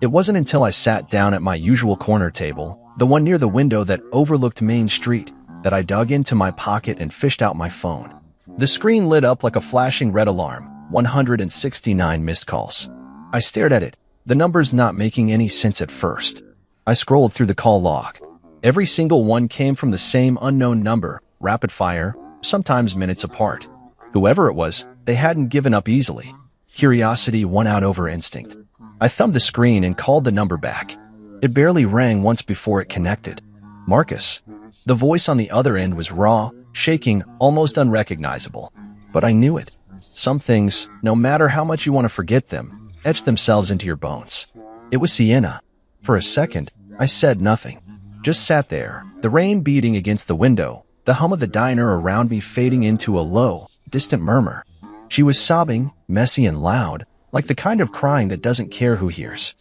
It wasn't until I sat down at my usual corner table, the one near the window that overlooked Main Street, that I dug into my pocket and fished out my phone. The screen lit up like a flashing red alarm, 169 missed calls. I stared at it, the numbers not making any sense at first. I scrolled through the call log. Every single one came from the same unknown number, rapid fire, sometimes minutes apart. Whoever it was, they hadn't given up easily. Curiosity won out over instinct. I thumbed the screen and called the number back. It barely rang once before it connected. Marcus. The voice on the other end was raw, shaking, almost unrecognizable. But I knew it. Some things, no matter how much you want to forget them, etch themselves into your bones. It was Sienna. For a second, I said nothing. Just sat there, the rain beating against the window, the hum of the diner around me fading into a low, distant murmur. She was sobbing, messy and loud, like the kind of crying that doesn't care who hears.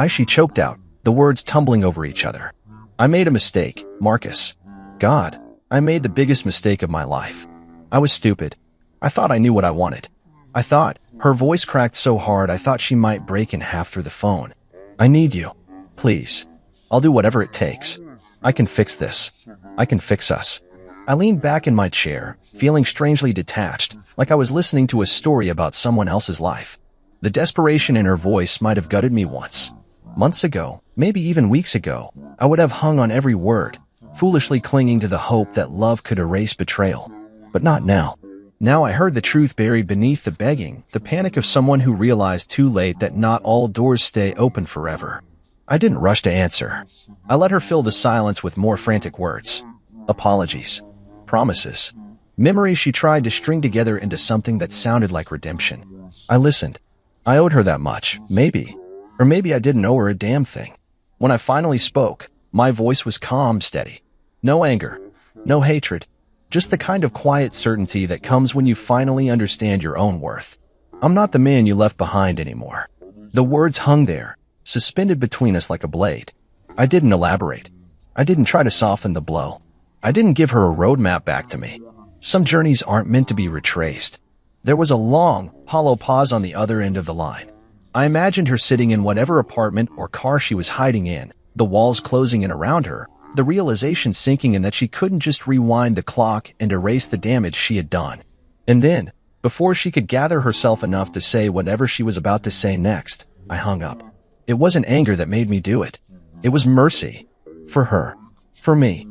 She choked out, the words tumbling over each other. I made a mistake, Marcus. God, I made the biggest mistake of my life. I was stupid. I thought I knew what I wanted. I thought, her voice cracked so hard I thought she might break in half through the phone. I need you. Please. I'll do whatever it takes. I can fix this. I can fix us. I leaned back in my chair, feeling strangely detached, like I was listening to a story about someone else's life. The desperation in her voice might have gutted me once. Months ago, maybe even weeks ago, I would have hung on every word, foolishly clinging to the hope that love could erase betrayal. But not now. Now I heard the truth buried beneath the begging, the panic of someone who realized too late that not all doors stay open forever. I didn't rush to answer. I let her fill the silence with more frantic words. Apologies. Promises. Memories she tried to string together into something that sounded like redemption. I listened. I owed her that much, maybe. Or maybe I didn't owe her a damn thing. When I finally spoke, my voice was calm, steady. No anger, no hatred, just the kind of quiet certainty that comes when you finally understand your own worth. I'm not the man you left behind anymore. The words hung there, suspended between us like a blade. I didn't elaborate. I didn't try to soften the blow. I didn't give her a roadmap back to me. Some journeys aren't meant to be retraced. There was a long, hollow pause on the other end of the line. I imagined her sitting in whatever apartment or car she was hiding in, the walls closing in around her, the realization sinking in that she couldn't just rewind the clock and erase the damage she had done. And then, before she could gather herself enough to say whatever she was about to say next, I hung up. It wasn't anger that made me do it. It was mercy. For her. For me.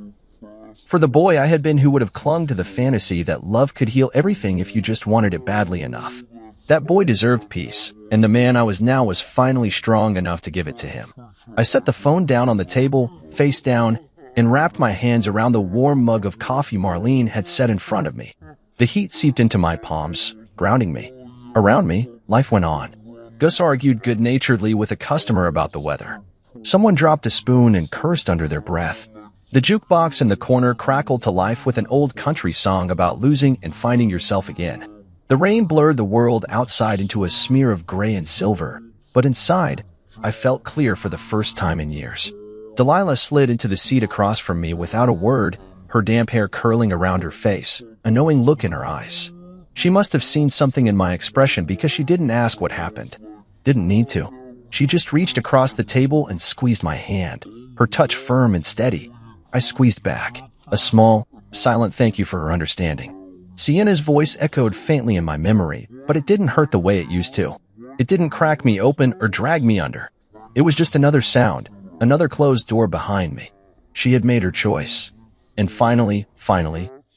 For the boy I had been who would have clung to the fantasy that love could heal everything if you just wanted it badly enough. That boy deserved peace, and the man I was now was finally strong enough to give it to him. I set the phone down on the table, face down, and wrapped my hands around the warm mug of coffee Marlene had set in front of me. The heat seeped into my palms, grounding me. Around me, life went on. Gus argued good-naturedly with a customer about the weather. Someone dropped a spoon and cursed under their breath. The jukebox in the corner crackled to life with an old country song about losing and finding yourself again. The rain blurred the world outside into a smear of gray and silver, but inside, I felt clear for the first time in years. Delilah slid into the seat across from me without a word, her damp hair curling around her face, a knowing look in her eyes. She must have seen something in my expression because she didn't ask what happened. Didn't need to. She just reached across the table and squeezed my hand, her touch firm and steady. I squeezed back, a small, silent thank you for her understanding. Sienna's voice echoed faintly in my memory, but it didn't hurt the way it used to. It didn't crack me open or drag me under. It was just another sound, another closed door behind me. She had made her choice. And finally,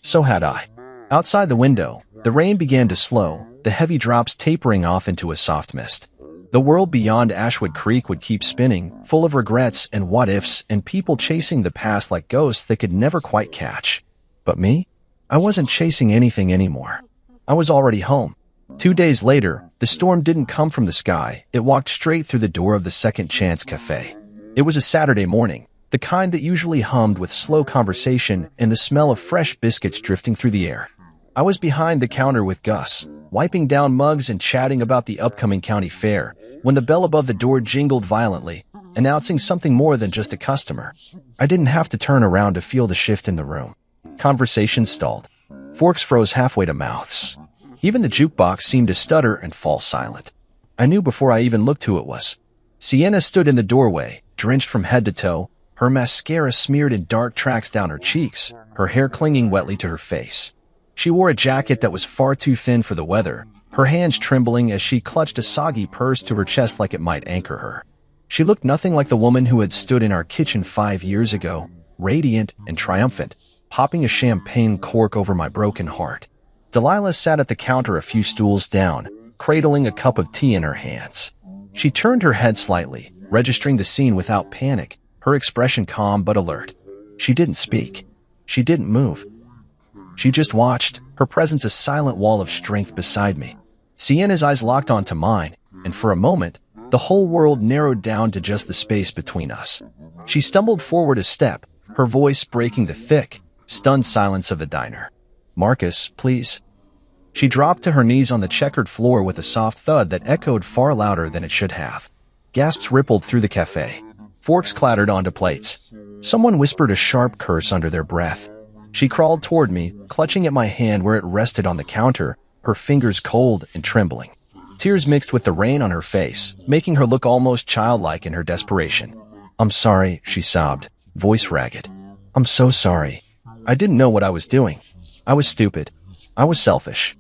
so had I. Outside the window, the rain began to slow, the heavy drops tapering off into a soft mist. The world beyond Ashwood Creek would keep spinning, full of regrets and what-ifs and people chasing the past like ghosts they could never quite catch. But me? I wasn't chasing anything anymore. I was already home. 2 days later, the storm didn't come from the sky. It walked straight through the door of the Second Chance Cafe. It was a Saturday morning, the kind that usually hummed with slow conversation and the smell of fresh biscuits drifting through the air. I was behind the counter with Gus, wiping down mugs and chatting about the upcoming county fair, when the bell above the door jingled violently, announcing something more than just a customer. I didn't have to turn around to feel the shift in the room. Conversation stalled. Forks froze halfway to mouths. Even the jukebox seemed to stutter and fall silent. I knew before I even looked who it was. Sienna stood in the doorway, drenched from head to toe, her mascara smeared in dark tracks down her cheeks, her hair clinging wetly to her face. She wore a jacket that was far too thin for the weather, her hands trembling as she clutched a soggy purse to her chest like it might anchor her. She looked nothing like the woman who had stood in our kitchen 5 years ago, radiant and triumphant, popping a champagne cork over my broken heart. Delilah sat at the counter a few stools down, cradling a cup of tea in her hands. She turned her head slightly, registering the scene without panic, her expression calm but alert. She didn't speak. She didn't move. She just watched, her presence a silent wall of strength beside me. Sienna's eyes locked onto mine, and for a moment, the whole world narrowed down to just the space between us. She stumbled forward a step, her voice breaking the thick, stunned silence of the diner. "Marcus, please." She dropped to her knees on the checkered floor with a soft thud that echoed far louder than it should have. Gasps rippled through the cafe. Forks clattered onto plates. Someone whispered a sharp curse under their breath. She crawled toward me, clutching at my hand where it rested on the counter, her fingers cold and trembling. Tears mixed with the rain on her face, making her look almost childlike in her desperation. "I'm sorry," she sobbed, voice ragged. "I'm so sorry. I didn't know what I was doing. I was stupid. I was selfish."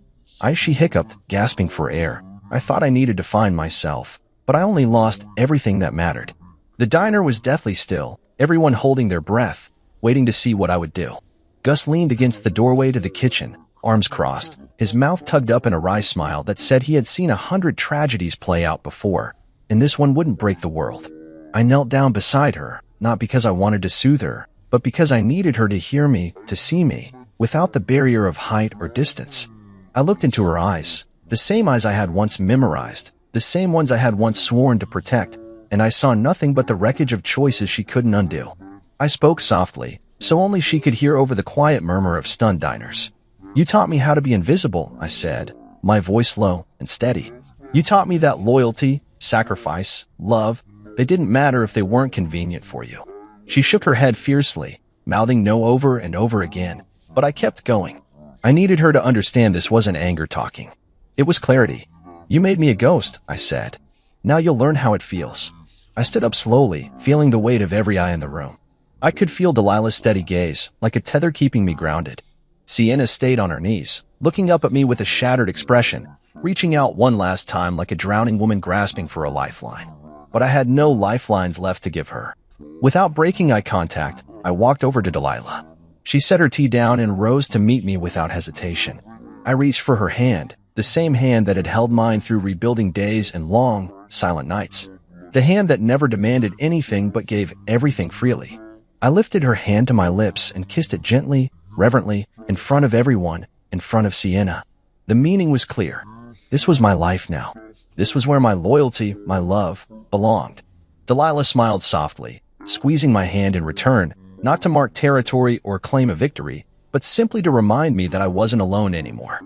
She hiccuped, gasping for air. "I thought I needed to find myself, but I only lost everything that mattered." The diner was deathly still, everyone holding their breath, waiting to see what I would do. Gus leaned against the doorway to the kitchen, arms crossed, his mouth tugged up in a wry smile that said he had seen 100 tragedies play out before, and this one wouldn't break the world. I knelt down beside her, not because I wanted to soothe her, but because I needed her to hear me, to see me, without the barrier of height or distance. I looked into her eyes, the same eyes I had once memorized, the same ones I had once sworn to protect, and I saw nothing but the wreckage of choices she couldn't undo. I spoke softly, so only she could hear over the quiet murmur of stunned diners. "You taught me how to be invisible," I said, my voice low and steady. "You taught me that loyalty, sacrifice, love, they didn't matter if they weren't convenient for you." She shook her head fiercely, mouthing no over and over again, but I kept going. I needed her to understand this wasn't anger talking. It was clarity. "You made me a ghost," I said. "Now you'll learn how it feels." I stood up slowly, feeling the weight of every eye in the room. I could feel Delilah's steady gaze, like a tether keeping me grounded. Sienna stayed on her knees, looking up at me with a shattered expression, reaching out one last time like a drowning woman grasping for a lifeline. But I had no lifelines left to give her. Without breaking eye contact, I walked over to Delilah. She set her tea down and rose to meet me without hesitation. I reached for her hand, the same hand that had held mine through rebuilding days and long, silent nights. The hand that never demanded anything but gave everything freely. I lifted her hand to my lips and kissed it gently, reverently, in front of everyone, in front of Sienna. The meaning was clear. This was my life now. This was where my loyalty, my love, belonged. Delilah smiled softly, squeezing my hand in return, not to mark territory or claim a victory, but simply to remind me that I wasn't alone anymore.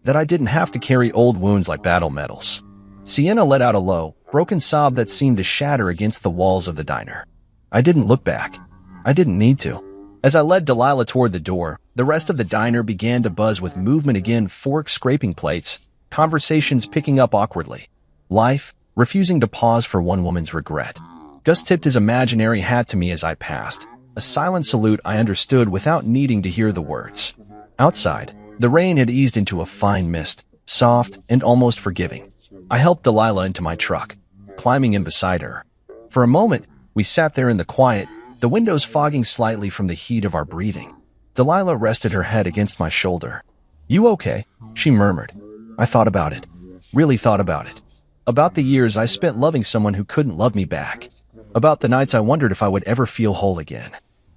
That I didn't have to carry old wounds like battle medals. Sienna let out a low, broken sob that seemed to shatter against the walls of the diner. I didn't look back. I didn't need to. As I led Delilah toward the door, the rest of the diner began to buzz with movement again, forks scraping plates, conversations picking up awkwardly. Life, refusing to pause for one woman's regret. Gus tipped his imaginary hat to me as I passed, a silent salute I understood without needing to hear the words. Outside, the rain had eased into a fine mist, soft and almost forgiving. I helped Delilah into my truck, climbing in beside her. For a moment, we sat there in the quiet, the windows fogging slightly from the heat of our breathing. Delilah rested her head against my shoulder. "You okay?" she murmured. I thought about it. Really thought about it. About the years I spent loving someone who couldn't love me back. About the nights I wondered if I would ever feel whole again.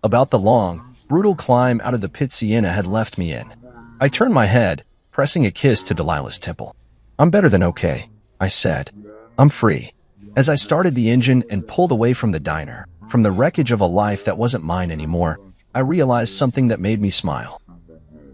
About the long, brutal climb out of the pit Sienna had left me in. I turned my head, pressing a kiss to Delilah's temple. "I'm better than okay," I said. "I'm free." As I started the engine and pulled away from the diner, from the wreckage of a life that wasn't mine anymore, I realized something that made me smile.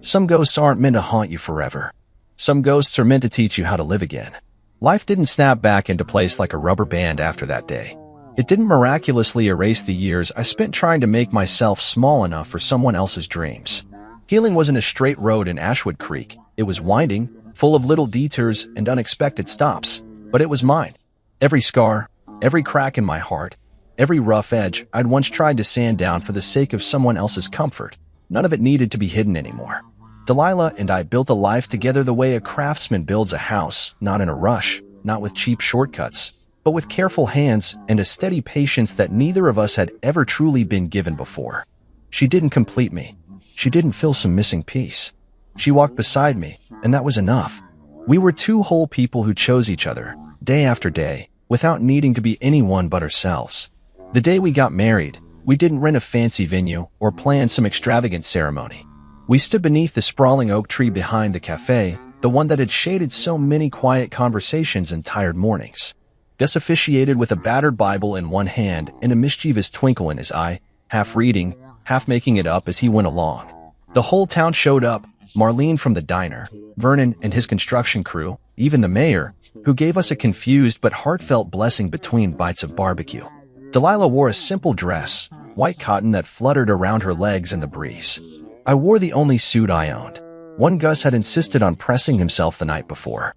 Some ghosts aren't meant to haunt you forever. Some ghosts are meant to teach you how to live again. Life didn't snap back into place like a rubber band after that day. It didn't miraculously erase the years I spent trying to make myself small enough for someone else's dreams. Healing wasn't a straight road in Ashwood Creek. It was winding, full of little detours and unexpected stops, but it was mine. Every scar, every crack in my heart, every rough edge I'd once tried to sand down for the sake of someone else's comfort, none of it needed to be hidden anymore. Delilah and I built a life together the way a craftsman builds a house, not in a rush, not with cheap shortcuts, but with careful hands and a steady patience that neither of us had ever truly been given before. She didn't complete me. She didn't fill some missing piece. She walked beside me, and that was enough. We were two whole people who chose each other, day after day, without needing to be anyone but ourselves. The day we got married, we didn't rent a fancy venue or plan some extravagant ceremony. We stood beneath the sprawling oak tree behind the cafe, the one that had shaded so many quiet conversations and tired mornings. Gus officiated with a battered Bible in one hand and a mischievous twinkle in his eye, half reading, half making it up as he went along. The whole town showed up, Marlene from the diner, Vernon and his construction crew, even the mayor, who gave us a confused but heartfelt blessing between bites of barbecue. Delilah wore a simple dress, white cotton that fluttered around her legs in the breeze. I wore the only suit I owned, one Gus had insisted on pressing himself the night before.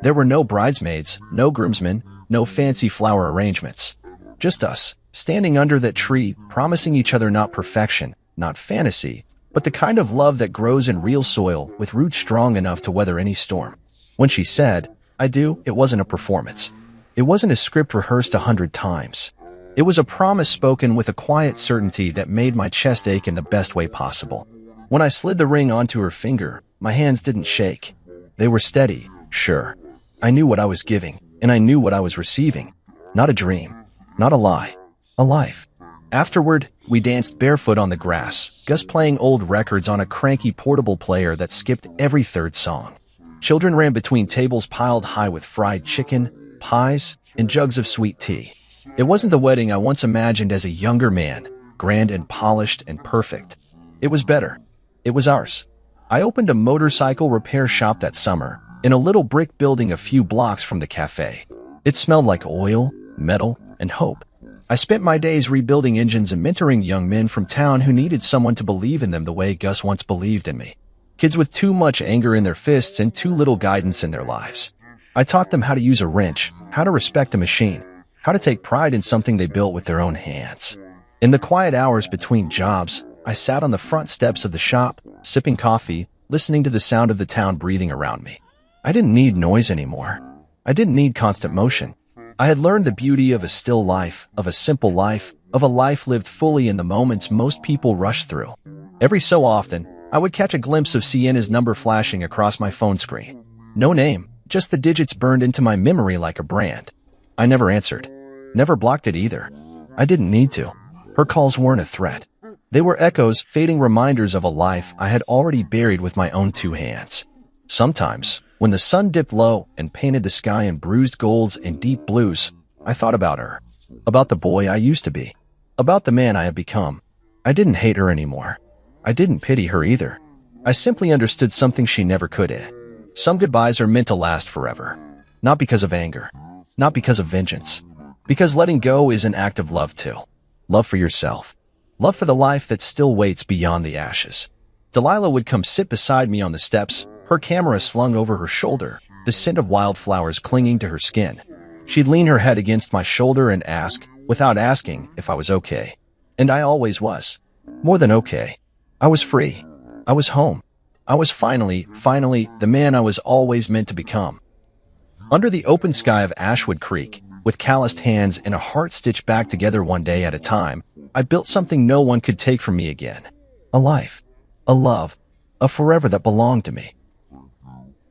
There were no bridesmaids, no groomsmen, no fancy flower arrangements. Just us, standing under that tree, promising each other not perfection, not fantasy, but the kind of love that grows in real soil with roots strong enough to weather any storm. When she said, "I do," it wasn't a performance. It wasn't a script rehearsed 100 times. It was a promise spoken with a quiet certainty that made my chest ache in the best way possible. When I slid the ring onto her finger, my hands didn't shake. They were steady, sure. I knew what I was giving, and I knew what I was receiving. Not a dream, not a lie, a life. Afterward, we danced barefoot on the grass, Gus playing old records on a cranky portable player that skipped every third song. Children ran between tables piled high with fried chicken, pies, and jugs of sweet tea. It wasn't the wedding I once imagined as a younger man, grand and polished and perfect. It was better. It was ours. I opened a motorcycle repair shop that summer, in a little brick building a few blocks from the cafe. It smelled like oil, metal, and hope. I spent my days rebuilding engines and mentoring young men from town who needed someone to believe in them the way Gus once believed in me. Kids with too much anger in their fists and too little guidance in their lives. I taught them how to use a wrench, how to respect a machine, how to take pride in something they built with their own hands. In the quiet hours between jobs, I sat on the front steps of the shop, sipping coffee, listening to the sound of the town breathing around me. I didn't need noise anymore. I didn't need constant motion. I had learned the beauty of a still life, of a simple life, of a life lived fully in the moments most people rush through. Every so often, I would catch a glimpse of Sienna's number flashing across my phone screen. No name, just the digits burned into my memory like a brand. I never answered. Never blocked it either. I didn't need to. Her calls weren't a threat. They were echoes, fading reminders of a life I had already buried with my own two hands. Sometimes, when the sun dipped low and painted the sky in bruised golds and deep blues, I thought about her, about the boy I used to be, about the man I had become. I didn't hate her anymore. I didn't pity her either. I simply understood something she never could. Some goodbyes are meant to last forever. Not because of anger. Not because of vengeance. Because letting go is an act of love too. Love for yourself. Love for the life that still waits beyond the ashes. Delilah would come sit beside me on the steps, her camera slung over her shoulder, the scent of wildflowers clinging to her skin. She'd lean her head against my shoulder and ask, without asking, if I was okay. And I always was. More than okay. I was free. I was home. I was finally, the man I was always meant to become. Under the open sky of Ashwood Creek, with calloused hands and a heart stitched back together one day at a time, I built something no one could take from me again. A life. A love. A forever that belonged to me.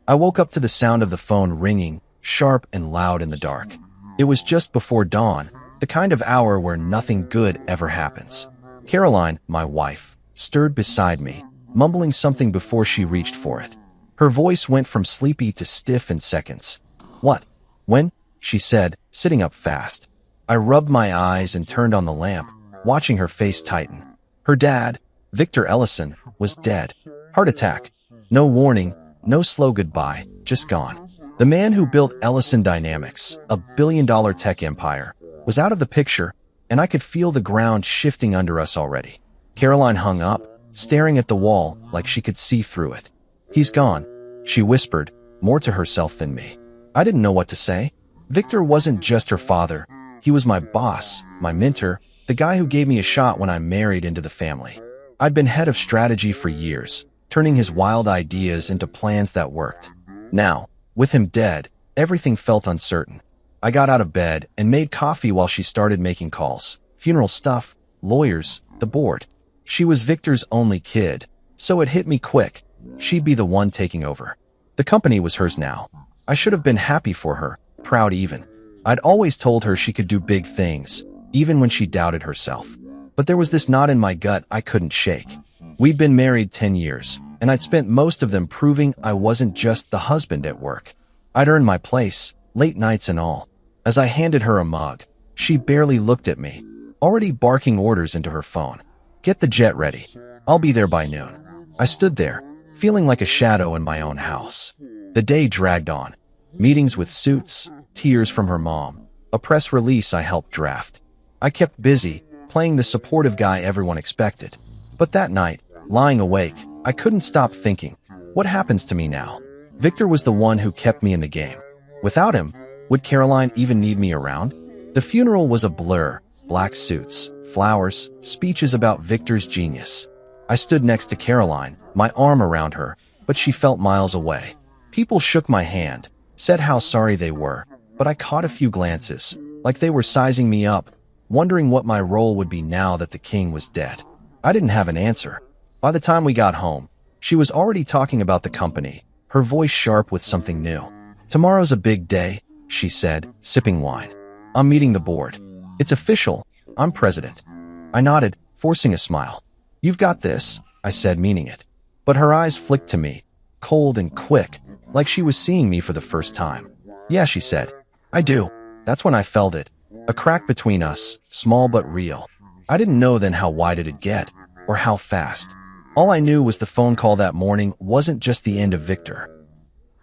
I woke up to the sound of the phone ringing, sharp and loud in the dark. It was just before dawn, the kind of hour where nothing good ever happens. Caroline, my wife, stirred beside me, mumbling something before she reached for it. Her voice went from sleepy to stiff in seconds. "What? When?" she said, sitting up fast. I rubbed my eyes and turned on the lamp, watching her face tighten. Her dad, Victor Ellison, was dead. Heart attack. No warning, no slow goodbye, just gone. The man who built Ellison Dynamics, a billion-dollar tech empire, was out of the picture, and I could feel the ground shifting under us already. Caroline hung up, staring at the wall like she could see through it. "He's gone," she whispered, more to herself than me. I didn't know what to say. Victor wasn't just her father. He was my boss, my mentor, the guy who gave me a shot when I married into the family. I'd been head of strategy for years, turning his wild ideas into plans that worked. Now, with him dead, everything felt uncertain. I got out of bed and made coffee while she started making calls. Funeral stuff, lawyers, the board. She was Victor's only kid, so it hit me quick. She'd be the one taking over. The company was hers now. I should have been happy for her, proud even. I'd always told her she could do big things, even when she doubted herself. But there was this knot in my gut I couldn't shake. We'd been married 10 years, and I'd spent most of them proving I wasn't just the husband at work. I'd earned my place, late nights and all. As I handed her a mug, she barely looked at me, already barking orders into her phone. "Get the jet ready. I'll be there by noon." I stood there, feeling like a shadow in my own house. The day dragged on. Meetings with suits, tears from her mom, a press release I helped draft. I kept busy, playing the supportive guy everyone expected. But that night, lying awake, I couldn't stop thinking, what happens to me now? Victor was the one who kept me in the game. Without him, would Caroline even need me around? The funeral was a blur, black suits, flowers, speeches about Victor's genius. I stood next to Caroline, my arm around her, but she felt miles away. People shook my hand, said how sorry they were, but I caught a few glances, like they were sizing me up, wondering what my role would be now that the king was dead. I didn't have an answer. By the time we got home, she was already talking about the company, her voice sharp with something new. "Tomorrow's a big day," she said, sipping wine. "I'm meeting the board. It's official. I'm president." I nodded, forcing a smile. "You've got this," I said, meaning it. But her eyes flicked to me, cold and quick, like she was seeing me for the first time. "Yeah," she said. I do. That's when I felt it. A crack between us, small but real. I didn't know then how wide it'd get, or how fast. All I knew was the phone call that morning wasn't just the end of Victor.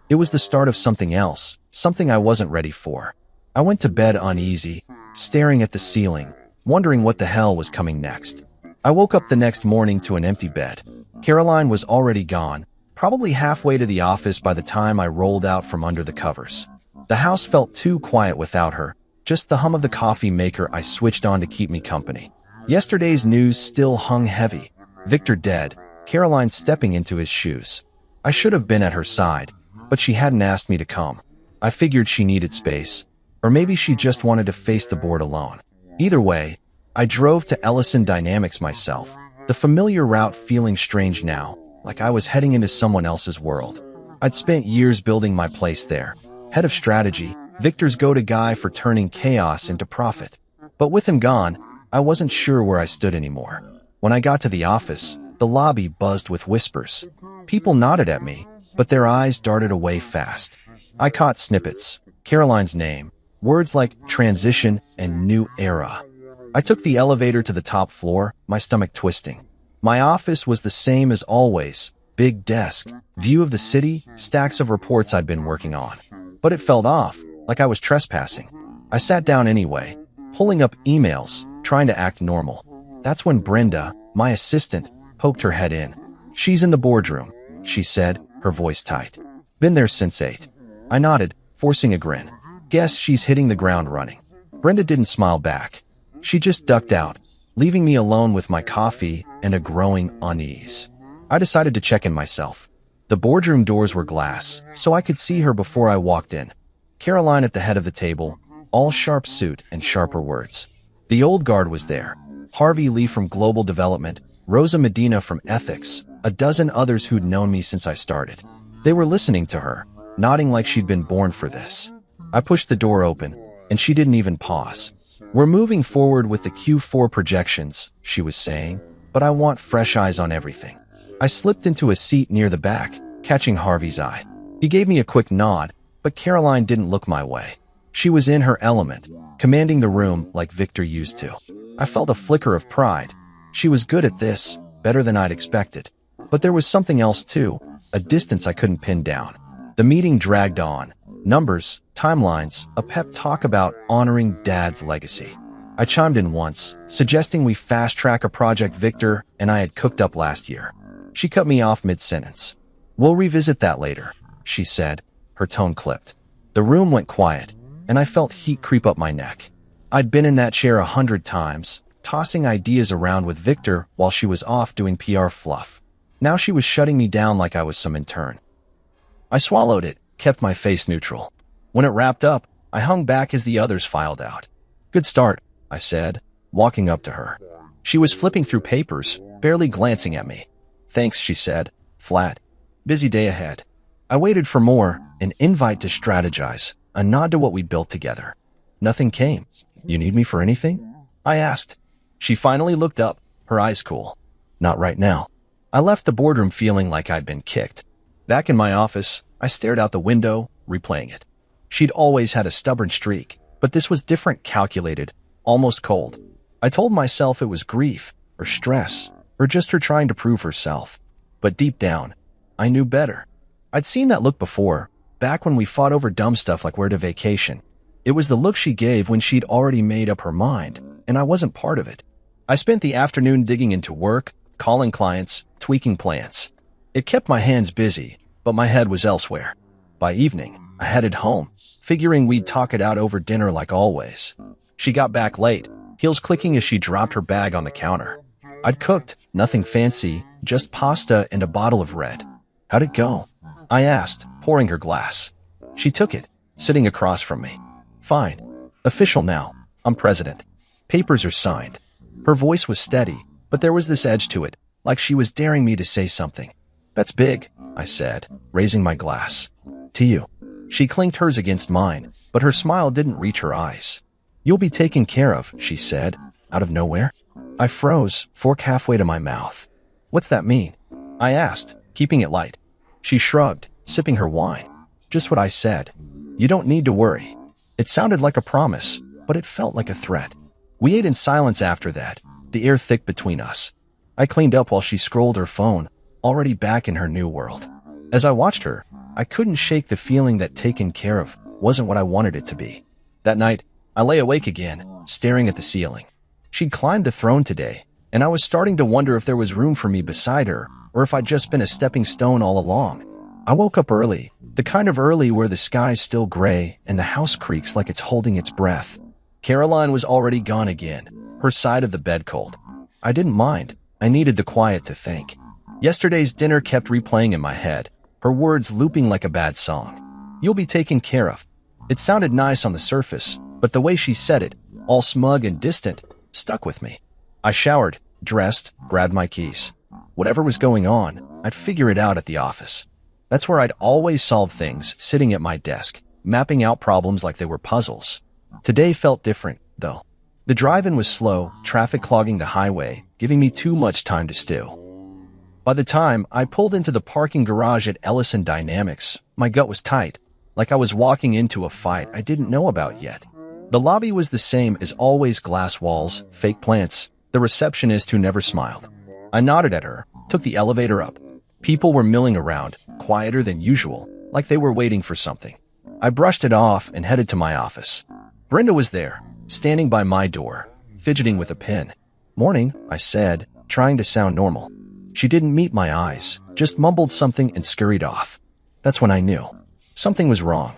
It was the start of something else, something I wasn't ready for. I went to bed uneasy, staring at the ceiling, wondering what the hell was coming next. I woke up the next morning to an empty bed. Caroline was already gone, probably halfway to the office by the time I rolled out from under the covers. The house felt too quiet without her, just the hum of the coffee maker I switched on to keep me company. Yesterday's news still hung heavy. Victor dead, Caroline stepping into his shoes. I should have been at her side, but she hadn't asked me to come. I figured she needed space, or maybe she just wanted to face the board alone. Either way, I drove to Ellison Dynamics myself, the familiar route feeling strange now, like I was heading into someone else's world. I'd spent years building my place there. Head of strategy, Victor's go-to guy for turning chaos into profit. But with him gone, I wasn't sure where I stood anymore. When I got to the office, the lobby buzzed with whispers. People nodded at me, but their eyes darted away fast. I caught snippets, Caroline's name, words like transition and new era. I took the elevator to the top floor, my stomach twisting. My office was the same as always, big desk, view of the city, stacks of reports I'd been working on. But it felt off, like I was trespassing. I sat down anyway, pulling up emails, trying to act normal. That's when Brenda, my assistant, poked her head in. "She's in the boardroom," she said, her voice tight. "Been there since 8. I nodded, forcing a grin. Guess she's hitting the ground running. Brenda didn't smile back. She just ducked out, leaving me alone with my coffee and a growing unease. I decided to check in myself. The boardroom doors were glass, so I could see her before I walked in. Caroline at the head of the table, all sharp suit and sharper words. The old guard was there. Harvey Lee from Global Development, Rosa Medina from Ethics, a dozen others who'd known me since I started. They were listening to her, nodding like she'd been born for this. I pushed the door open, and she didn't even pause. "We're moving forward with the Q4 projections," she was saying, "but I want fresh eyes on everything." I slipped into a seat near the back, catching Harvey's eye. He gave me a quick nod, but Caroline didn't look my way. She was in her element, commanding the room like Victor used to. I felt a flicker of pride. She was good at this, better than I'd expected. But there was something else too, a distance I couldn't pin down. The meeting dragged on. Numbers, timelines, a pep talk about honoring Dad's legacy. I chimed in once, suggesting we fast-track a project Victor and I had cooked up last year. She cut me off mid-sentence. "We'll revisit that later," she said, her tone clipped. The room went quiet, and I felt heat creep up my neck. I'd been in that chair 100 times, tossing ideas around with Victor while she was off doing PR fluff. Now she was shutting me down like I was some intern. I swallowed it, kept my face neutral. When it wrapped up, I hung back as the others filed out. "Good start," I said, walking up to her. She was flipping through papers, barely glancing at me. "Thanks," she said, flat. "Busy day ahead." I waited for more, an invite to strategize, a nod to what we built together. Nothing came. "You need me for anything?" I asked. She finally looked up, her eyes cool. "Not right now." I left the boardroom feeling like I'd been kicked. Back in my office, I stared out the window, replaying it. She'd always had a stubborn streak, but this was different, calculated, almost cold. I told myself it was grief, or stress, or just her trying to prove herself. But deep down, I knew better. I'd seen that look before, back when we fought over dumb stuff like where to vacation. It was the look she gave when she'd already made up her mind, and I wasn't part of it. I spent the afternoon digging into work, calling clients, tweaking plans. It kept my hands busy, but my head was elsewhere. By evening, I headed home, figuring we'd talk it out over dinner like always. She got back late, heels clicking as she dropped her bag on the counter. I'd cooked, nothing fancy, just pasta and a bottle of red. "How'd it go?" I asked, pouring her glass. She took it, sitting across from me. "Fine. Official now. I'm president. Papers are signed." Her voice was steady, but there was this edge to it, like she was daring me to say something. "That's big," I said, raising my glass. "To you." She clinked hers against mine, but her smile didn't reach her eyes. "You'll be taken care of," she said, out of nowhere. I froze, fork halfway to my mouth. "What's that mean?" I asked, keeping it light. She shrugged, sipping her wine. "Just what I said. You don't need to worry." It sounded like a promise, but it felt like a threat. We ate in silence after that, the air thick between us. I cleaned up while she scrolled her phone, already back in her new world. As I watched her, I couldn't shake the feeling that taken care of wasn't what I wanted it to be. That night, I lay awake again, staring at the ceiling. She'd climbed the throne today, and I was starting to wonder if there was room for me beside her, or if I'd just been a stepping stone all along. I woke up early, the kind of early where the sky's still gray and the house creaks like it's holding its breath. Caroline was already gone again, her side of the bed cold. I didn't mind. I needed the quiet to think. Yesterday's dinner kept replaying in my head, her words looping like a bad song. "You'll be taken care of." It sounded nice on the surface, but the way she said it, all smug and distant, stuck with me. I showered, dressed, grabbed my keys. Whatever was going on, I'd figure it out at the office. That's where I'd always solve things, sitting at my desk, mapping out problems like they were puzzles. Today felt different, though. The drive-in was slow, traffic clogging the highway, giving me too much time to stew. By the time I pulled into the parking garage at Ellison Dynamics, my gut was tight, like I was walking into a fight I didn't know about yet. The lobby was the same as always, glass walls, fake plants, the receptionist who never smiled. I nodded at her, took the elevator up. People were milling around, quieter than usual, like they were waiting for something. I brushed it off and headed to my office. Brenda was there, standing by my door, fidgeting with a pen. "Morning," I said, trying to sound normal. She didn't meet my eyes, just mumbled something and scurried off. That's when I knew. Something was wrong.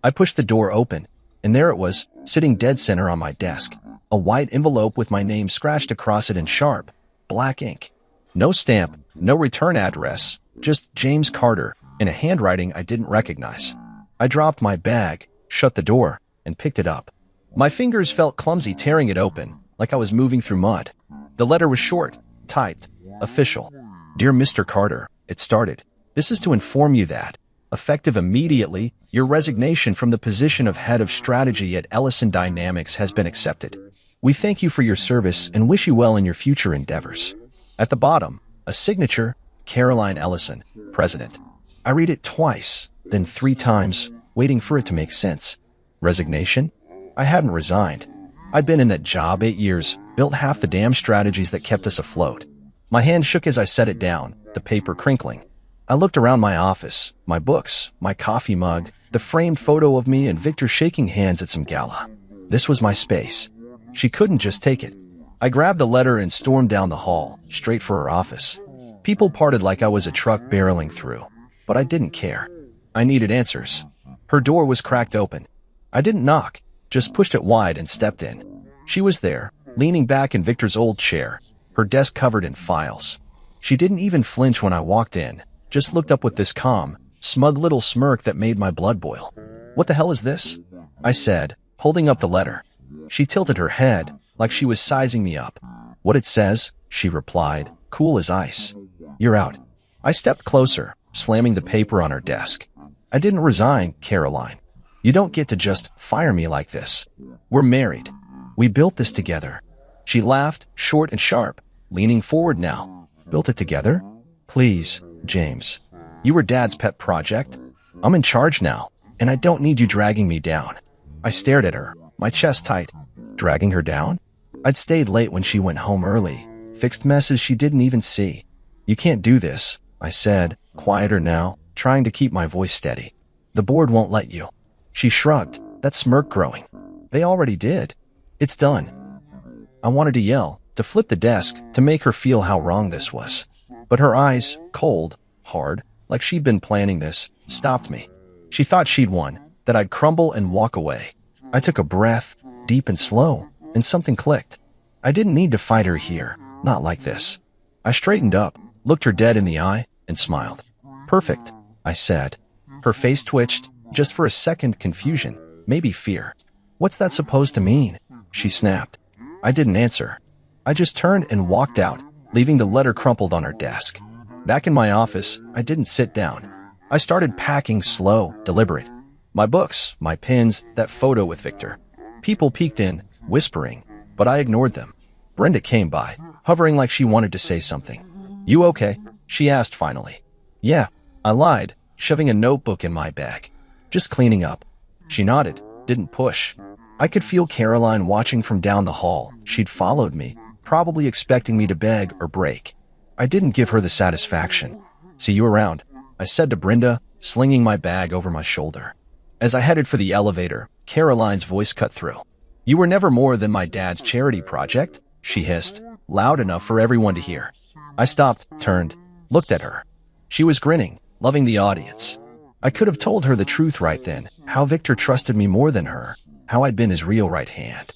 I pushed the door open, and there it was, sitting dead center on my desk. A white envelope with my name scratched across it in sharp, black ink. No stamp, no return address, just James Carter, in a handwriting I didn't recognize. I dropped my bag, shut the door, and picked it up. My fingers felt clumsy tearing it open, like I was moving through mud. The letter was short, typed, official. "Dear Mr. Carter," it started. "This is to inform you that, effective immediately, your resignation from the position of head of strategy at Ellison Dynamics has been accepted. We thank you for your service and wish you well in your future endeavors." At the bottom, a signature, Caroline Ellison, President. I read it twice, then 3 times, waiting for it to make sense. Resignation? I hadn't resigned. I'd been in that job 8 years, built half the damn strategies that kept us afloat. My hand shook as I set it down, the paper crinkling. I looked around my office, my books, my coffee mug, the framed photo of me and Victor shaking hands at some gala. This was my space. She couldn't just take it. I grabbed the letter and stormed down the hall, straight for her office. People parted like I was a truck barreling through, but I didn't care. I needed answers. Her door was cracked open. I didn't knock, just pushed it wide and stepped in. She was there, leaning back in Victor's old chair, her desk covered in files. She didn't even flinch when I walked in, just looked up with this calm, smug little smirk that made my blood boil. "What the hell is this?" I said, holding up the letter. She tilted her head, like she was sizing me up. "What it says," she replied, cool as ice. "You're out." I stepped closer, slamming the paper on her desk. "I didn't resign, Caroline. You don't get to just fire me like this. We're married. We built this together." She laughed, short and sharp, leaning forward now. "Built it together? Please, James. You were Dad's pet project. I'm in charge now, and I don't need you dragging me down." I stared at her, my chest tight. Dragging her down? I'd stayed late when she went home early, fixed messes she didn't even see. "You can't do this," I said, quieter now, trying to keep my voice steady. "The board won't let you." She shrugged, that smirk growing. "They already did. It's done." I wanted to yell, to flip the desk, to make her feel how wrong this was. But her eyes, cold, hard, like she'd been planning this, stopped me. She thought she'd won, that I'd crumble and walk away. I took a breath, deep and slow, and something clicked. I didn't need to fight her here, not like this. I straightened up, looked her dead in the eye, and smiled. "Perfect," I said. Her face twitched, just for a second, confusion, maybe fear. "What's that supposed to mean?" she snapped. I didn't answer. I just turned and walked out, leaving the letter crumpled on her desk. Back in my office, I didn't sit down. I started packing slow, deliberate. My books, my pens, that photo with Victor. People peeked in, whispering, but I ignored them. Brenda came by, hovering like she wanted to say something. "You okay?" she asked finally. "Yeah," I lied, shoving a notebook in my bag. "Just cleaning up." She nodded, didn't push. I could feel Caroline watching from down the hall. She'd followed me, probably expecting me to beg or break. I didn't give her the satisfaction. "See you around," I said to Brenda, slinging my bag over my shoulder. As I headed for the elevator, Caroline's voice cut through. "You were never more than my dad's charity project," she hissed, loud enough for everyone to hear. I stopped, turned, looked at her. She was grinning, loving the audience. I could have told her the truth right then, how Victor trusted me more than her, how I'd been his real right hand.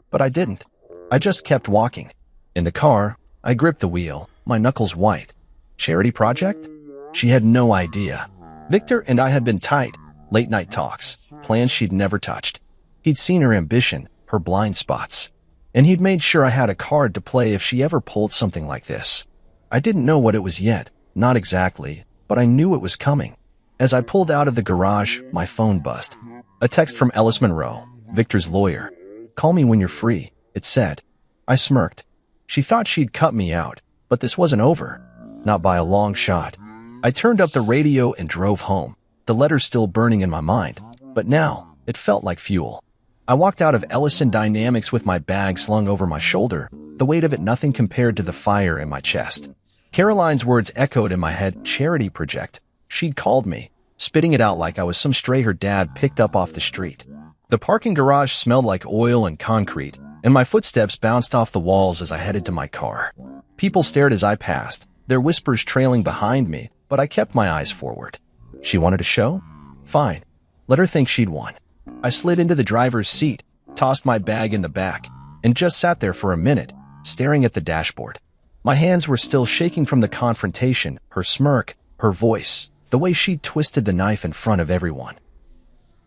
But I didn't. I just kept walking. In the car, I gripped the wheel, my knuckles white. Charity project? She had no idea. Victor and I had been tight, late-night talks, plans she'd never touched. He'd seen her ambition, her blind spots, and he'd made sure I had a card to play if she ever pulled something like this. I didn't know what it was yet, not exactly, but I knew it was coming. As I pulled out of the garage, my phone buzzed. A text from Ellis Monroe, Victor's lawyer. "Call me when you're free," it said. I smirked. She thought she'd cut me out, but this wasn't over. Not by a long shot. I turned up the radio and drove home, the letter still burning in my mind, but now it felt like fuel. I walked out of Ellison Dynamics with my bag slung over my shoulder, the weight of it nothing compared to the fire in my chest. Caroline's words echoed in my head, charity project. She'd called me, spitting it out like I was some stray her dad picked up off the street. The parking garage smelled like oil and concrete, and my footsteps bounced off the walls as I headed to my car. People stared as I passed, their whispers trailing behind me, but I kept my eyes forward. She wanted a show? Fine. Let her think she'd won. I slid into the driver's seat, tossed my bag in the back, and just sat there for a minute, staring at the dashboard. My hands were still shaking from the confrontation, her smirk, her voice, the way she twisted the knife in front of everyone.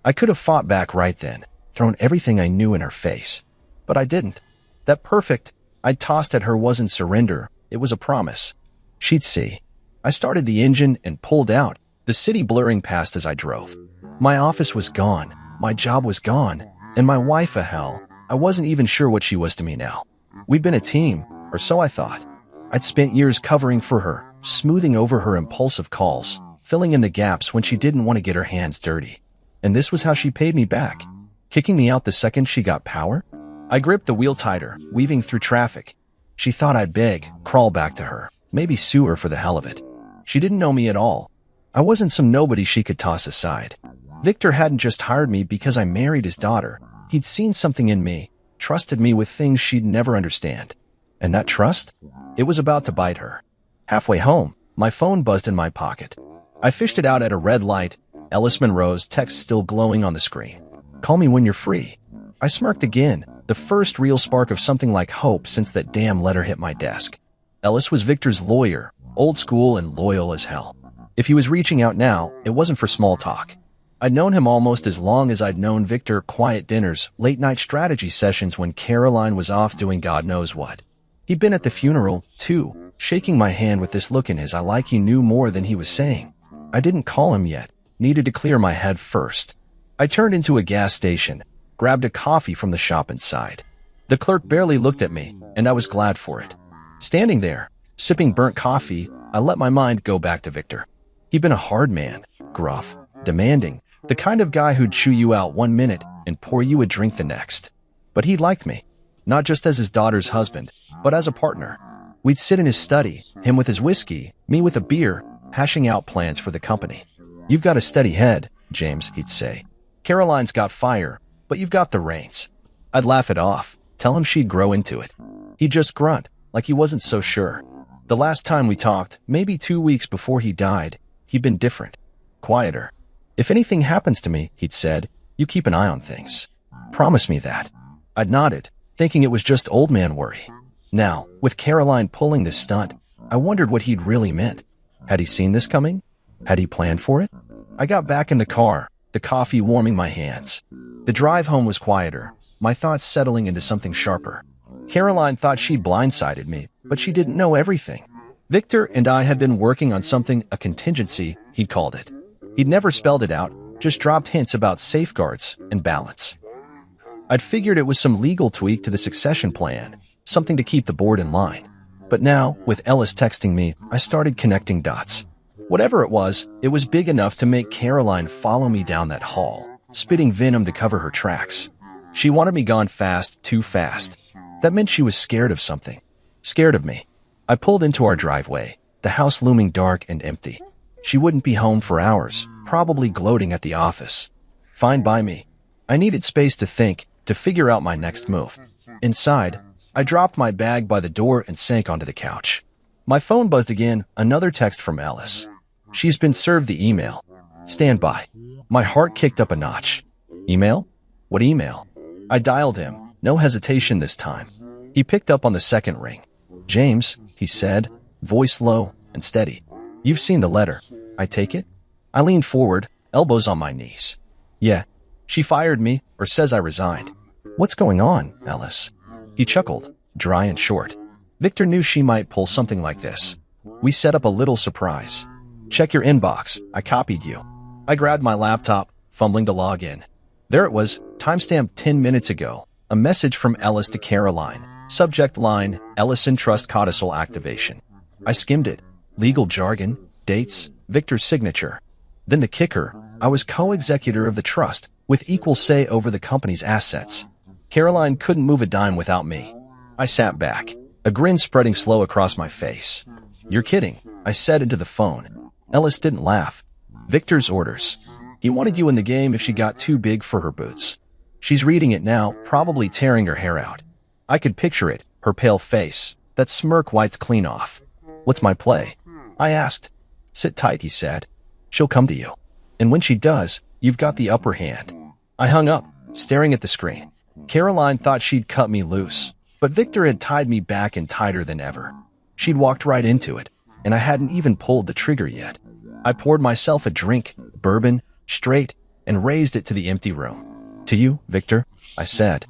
I could have fought back right then, thrown everything I knew in her face. But I didn't. That perfect I'd tossed at her wasn't surrender, it was a promise. She'd see. I started the engine and pulled out, the city blurring past as I drove. My office was gone, my job was gone, and my wife, hell, I wasn't even sure what she was to me now. We'd been a team, or so I thought. I'd spent years covering for her, smoothing over her impulsive calls, filling in the gaps when she didn't want to get her hands dirty. And this was how she paid me back, kicking me out the second she got power? I gripped the wheel tighter, weaving through traffic. She thought I'd beg, crawl back to her, maybe sue her for the hell of it. She didn't know me at all. I wasn't some nobody she could toss aside. Victor hadn't just hired me because I married his daughter. He'd seen something in me, trusted me with things she'd never understand. And that trust? It was about to bite her. Halfway home, my phone buzzed in my pocket. I fished it out at a red light, Ellis Monroe's text still glowing on the screen. "Call me when you're free." I smirked again, the first real spark of something like hope since that damn letter hit my desk. Ellis was Victor's lawyer, old school and loyal as hell. If he was reaching out now, it wasn't for small talk. I'd known him almost as long as I'd known Victor, quiet dinners, late-night strategy sessions when Caroline was off doing God knows what. He'd been at the funeral, too, shaking my hand with this look in his eye like he knew more than he was saying. I didn't call him yet, needed to clear my head first. I turned into a gas station, grabbed a coffee from the shop inside. The clerk barely looked at me, and I was glad for it. Standing there, sipping burnt coffee, I let my mind go back to Victor. He'd been a hard man, gruff, demanding, the kind of guy who'd chew you out 1 minute and pour you a drink the next. But he liked me, not just as his daughter's husband, but as a partner. We'd sit in his study, him with his whiskey, me with a beer, hashing out plans for the company. "You've got a steady head, James," he'd say. "Caroline's got fire, but you've got the reins." I'd laugh it off, tell him she'd grow into it. He'd just grunt, like he wasn't so sure. The last time we talked, maybe 2 weeks before he died, he'd been different, quieter. "If anything happens to me," he'd said, "you keep an eye on things. Promise me that." I'd nodded, thinking it was just old man worry. Now, with Caroline pulling this stunt, I wondered what he'd really meant. Had he seen this coming? Had he planned for it? I got back in the car, the coffee warming my hands. The drive home was quieter, my thoughts settling into something sharper. Caroline thought she'd blindsided me, but she didn't know everything. Victor and I had been working on something, a contingency, he'd called it. He'd never spelled it out, just dropped hints about safeguards and balance. I'd figured it was some legal tweak to the succession plan, something to keep the board in line. But now, with Ellis texting me, I started connecting dots. Whatever it was big enough to make Caroline follow me down that hall, spitting venom to cover her tracks. She wanted me gone fast, too fast. That meant she was scared of something. Scared of me. I pulled into our driveway, the house looming dark and empty. She wouldn't be home for hours, probably gloating at the office. Fine by me. I needed space to think, to figure out my next move. Inside, I dropped my bag by the door and sank onto the couch. My phone buzzed again, another text from Ellis. She's been served the email. Stand by. My heart kicked up a notch. Email? What email? I dialed him, no hesitation this time. He picked up on the second ring. James, he said, voice low and steady. You've seen the letter. I take it? I leaned forward, elbows on my knees. Yeah, she fired me, or says I resigned. What's going on, Ellis? He chuckled, dry and short. Victor knew she might pull something like this. We set up a little surprise. Check your inbox, I copied you. I grabbed my laptop, fumbling to log in. There it was, timestamped 10 minutes ago. A message from Ellis to Caroline. Subject line, Ellison Trust Codicil Activation. I skimmed it. Legal jargon, dates, Victor's signature. Then the kicker, I was co-executor of the trust, with equal say over the company's assets. Caroline couldn't move a dime without me. I sat back, a grin spreading slow across my face. You're kidding, I said into the phone. Ellis didn't laugh. Victor's orders. He wanted you in the game if she got too big for her boots. She's reading it now, probably tearing her hair out. I could picture it, her pale face, that smirk wiped clean off. What's my play? I asked. Sit tight, he said. She'll come to you. And when she does, you've got the upper hand. I hung up, staring at the screen. Caroline thought she'd cut me loose, but Victor had tied me back and tighter than ever. She'd walked right into it, and I hadn't even pulled the trigger yet. I poured myself a drink, bourbon, straight, and raised it to the empty room. To you, Victor, I said.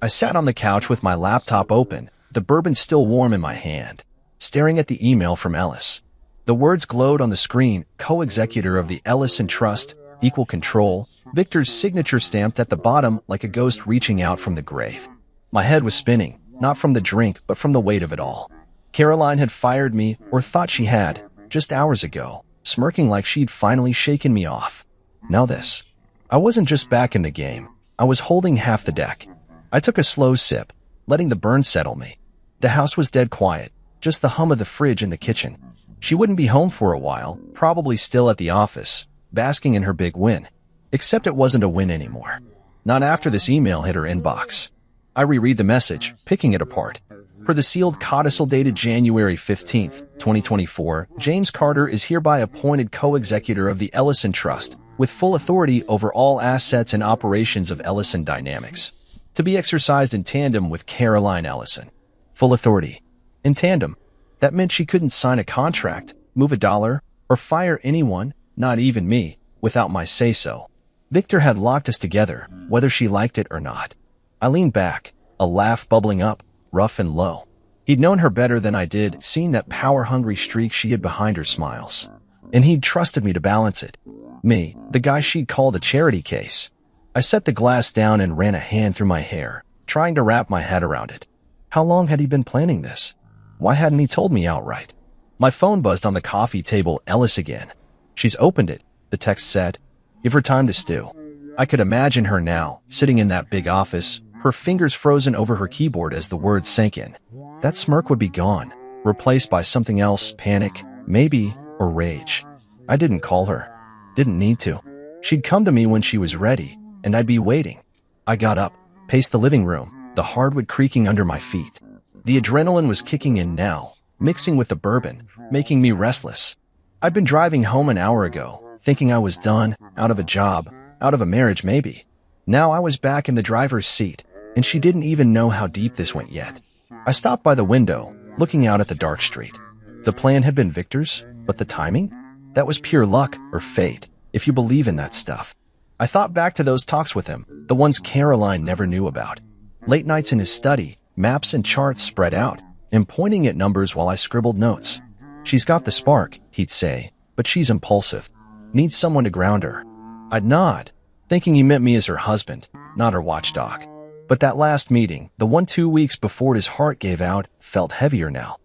I sat on the couch with my laptop open, the bourbon still warm in my hand, staring at the email from Ellis. The words glowed on the screen, co-executor of the Ellison Trust, equal control, Victor's signature stamped at the bottom like a ghost reaching out from the grave. My head was spinning, not from the drink, but from the weight of it all. Caroline had fired me, or thought she had, just hours ago, smirking like she'd finally shaken me off. Now this. I wasn't just back in the game. I was holding half the deck. I took a slow sip, letting the burn settle me. The house was dead quiet, just the hum of the fridge in the kitchen. She wouldn't be home for a while, probably still at the office, basking in her big win. Except it wasn't a win anymore. Not after this email hit her inbox. I reread the message, picking it apart. Per the sealed codicil dated January 15th, 2024, James Carter is hereby appointed co-executor of the Ellison Trust, with full authority over all assets and operations of Ellison Dynamics, to be exercised in tandem with Caroline Ellison. Full authority. In tandem. That meant she couldn't sign a contract, move a dollar, or fire anyone, not even me, without my say-so. Victor had locked us together, whether she liked it or not. I leaned back, a laugh bubbling up, rough and low. He'd known her better than I did, seen that power-hungry streak she had behind her smiles. And he'd trusted me to balance it. Me, the guy she'd called a charity case. I set the glass down and ran a hand through my hair, trying to wrap my head around it. How long had he been planning this? Why hadn't he told me outright? My phone buzzed on the coffee table, Ellis again. She's opened it, the text said. Give her time to stew. I could imagine her now, sitting in that big office, her fingers frozen over her keyboard as the words sank in. That smirk would be gone, replaced by something else, panic, maybe, or rage. I didn't call her. Didn't need to. She'd come to me when she was ready, and I'd be waiting. I got up, paced the living room, the hardwood creaking under my feet. The adrenaline was kicking in now, mixing with the bourbon, making me restless. I'd been driving home an hour ago, thinking I was done, out of a job, out of a marriage maybe. Now I was back in the driver's seat, and she didn't even know how deep this went yet. I stopped by the window, looking out at the dark street. The plan had been Victor's, but the timing? That was pure luck or fate, if you believe in that stuff. I thought back to those talks with him, the ones Caroline never knew about. Late nights in his study, maps and charts spread out, and pointing at numbers while I scribbled notes. She's got the spark, he'd say, but she's impulsive. Needs someone to ground her. I'd nod, thinking he meant me as her husband, not her watchdog. But that last meeting, the one 2 weeks before his heart gave out, felt heavier now.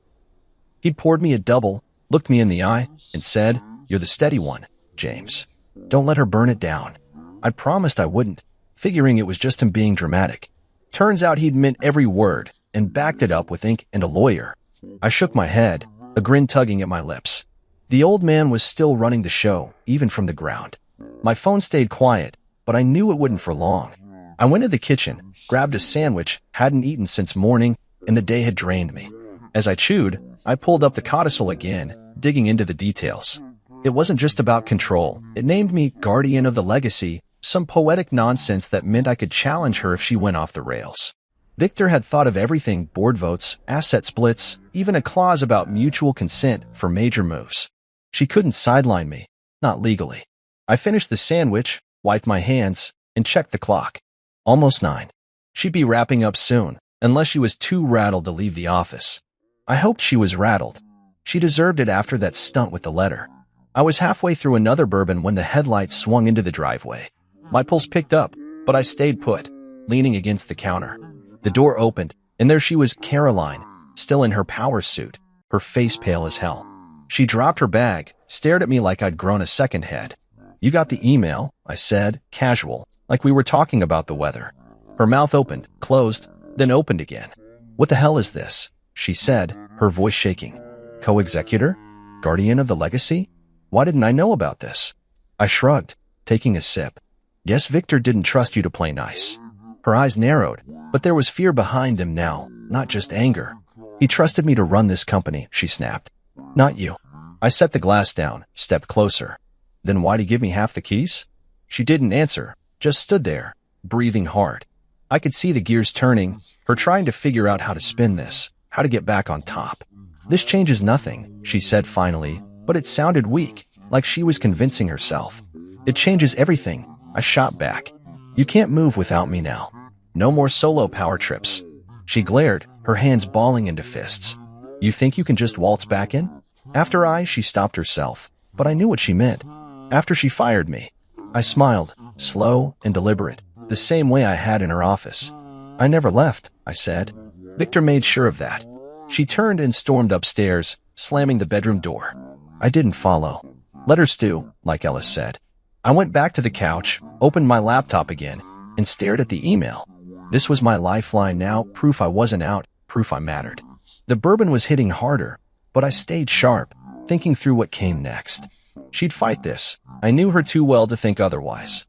He'd poured me a double, looked me in the eye, and said, "You're the steady one, James. Don't let her burn it down." I promised I wouldn't, figuring it was just him being dramatic. Turns out he'd meant every word and backed it up with ink and a lawyer. I shook my head, a grin tugging at my lips. The old man was still running the show, even from the ground. My phone stayed quiet, but I knew it wouldn't for long. I went to the kitchen, grabbed a sandwich, hadn't eaten since morning, and the day had drained me. As I chewed, I pulled up the codicil again, digging into the details. It wasn't just about control. It named me guardian of the legacy, some poetic nonsense that meant I could challenge her if she went off the rails. Victor had thought of everything: board votes, asset splits, even a clause about mutual consent for major moves. She couldn't sideline me, not legally. I finished the sandwich, wiped my hands, and checked the clock. Almost 9. She'd be wrapping up soon, unless she was too rattled to leave the office. I hoped she was rattled. She deserved it after that stunt with the letter. I was halfway through another bourbon when the headlights swung into the driveway. My pulse picked up, but I stayed put, leaning against the counter. The door opened, and there she was, Caroline, still in her power suit, her face pale as hell. She dropped her bag, stared at me like I'd grown a second head. "You got the email," I said, casual, like we were talking about the weather. Her mouth opened, closed, then opened again. "What the hell is this?" she said, her voice shaking. "Co-executor? Guardian of the legacy? Why didn't I know about this?" I shrugged, taking a sip. "Guess Victor didn't trust you to play nice." Her eyes narrowed, but there was fear behind them now, not just anger. "He trusted me to run this company," she snapped. "Not you." I set the glass down, stepped closer. "Then why'd he give me half the keys?" She didn't answer, just stood there, breathing hard. I could see the gears turning, her trying to figure out how to spin this, how to get back on top. "This changes nothing," she said finally, but it sounded weak, like she was convincing herself. "It changes everything," I shot back. "You can't move without me now. No more solo power trips." She glared, her hands balling into fists. "You think you can just waltz back in?" She stopped herself, but I knew what she meant. "After she fired me." I smiled, slow and deliberate, the same way I had in her office. "I never left," I said. Victor made sure of that. She turned and stormed upstairs, slamming the bedroom door. I didn't follow. Let her stew, like Ellis said. I went back to the couch, opened my laptop again, and stared at the email. This was my lifeline now, proof I wasn't out, proof I mattered. The bourbon was hitting harder, but I stayed sharp, thinking through what came next. She'd fight this. I knew her too well to think otherwise.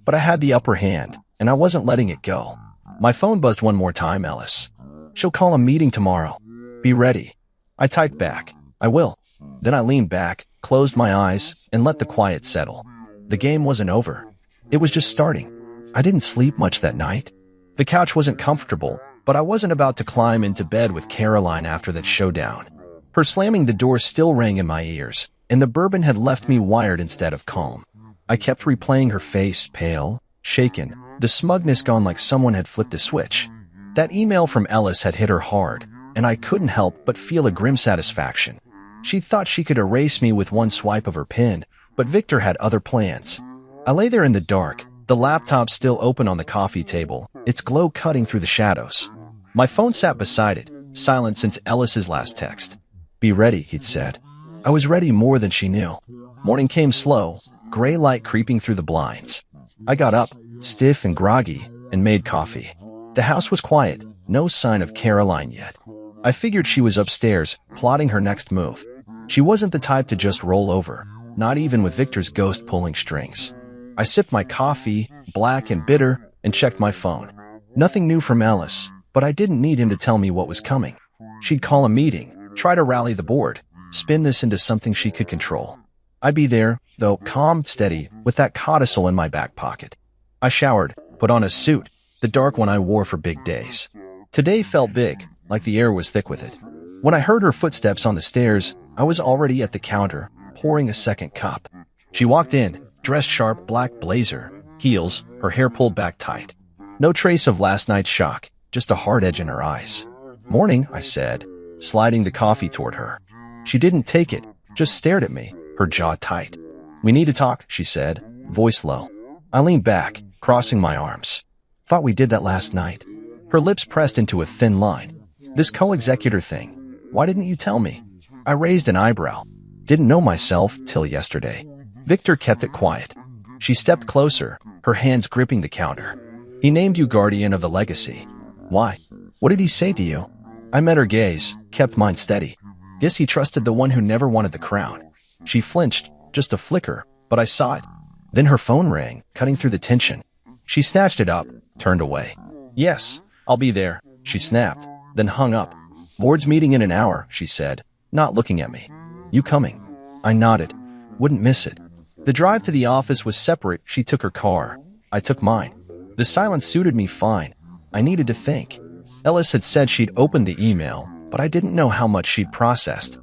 But I had the upper hand, and I wasn't letting it go. My phone buzzed one more time, Ellis. "She'll call a meeting tomorrow. Be ready." I typed back, "I will." Then I leaned back, closed my eyes, and let the quiet settle. The game wasn't over. It was just starting. I didn't sleep much that night. The couch wasn't comfortable, but I wasn't about to climb into bed with Caroline after that showdown. Her slamming the door still rang in my ears, and the bourbon had left me wired instead of calm. I kept replaying her face, pale, shaken, the smugness gone like someone had flipped a switch. That email from Ellis had hit her hard, and I couldn't help but feel a grim satisfaction. She thought she could erase me with one swipe of her pen, but Victor had other plans. I lay there in the dark, the laptop still open on the coffee table, its glow cutting through the shadows. My phone sat beside it, silent since Ellis's last text. "Be ready," he'd said. I was ready more than she knew. Morning came slow, gray light creeping through the blinds. I got up, stiff and groggy, and made coffee. The house was quiet, no sign of Caroline yet. I figured she was upstairs, plotting her next move. She wasn't the type to just roll over, not even with Victor's ghost pulling strings. I sipped my coffee, black and bitter, and checked my phone. Nothing new from Ellis, but I didn't need him to tell me what was coming. She'd call a meeting, try to rally the board, spin this into something she could control. I'd be there, though, calm, steady, with that codicil in my back pocket. I showered, put on a suit, the dark one I wore for big days. Today felt big, like the air was thick with it. When I heard her footsteps on the stairs, I was already at the counter, pouring a second cup. She walked in, dressed sharp, black blazer, heels, her hair pulled back tight. No trace of last night's shock, just a hard edge in her eyes. "Morning," I said, sliding the coffee toward her. She didn't take it, just stared at me, her jaw tight. "We need to talk," she said, voice low. I leaned back, crossing my arms. "Thought we did that last night." Her lips pressed into a thin line. "This co-executor thing. Why didn't you tell me?" I raised an eyebrow. "Didn't know myself till yesterday." Victor kept it quiet. She stepped closer, her hands gripping the counter. He named you guardian of the legacy. Why? What did he say to you? I met her gaze, kept mine steady. Guess he trusted the one who never wanted the crown. She flinched, just a flicker, but I saw it. Then her phone rang, cutting through the tension. She snatched it up, turned away. Yes, I'll be there, she snapped, then hung up. Board's meeting in an hour, she said, not looking at me. You coming? I nodded. Wouldn't miss it. The drive to the office was separate. She took her car. I took mine. The silence suited me fine. I needed to think. Ellis had said she'd opened the email, but I didn't know how much she'd processed.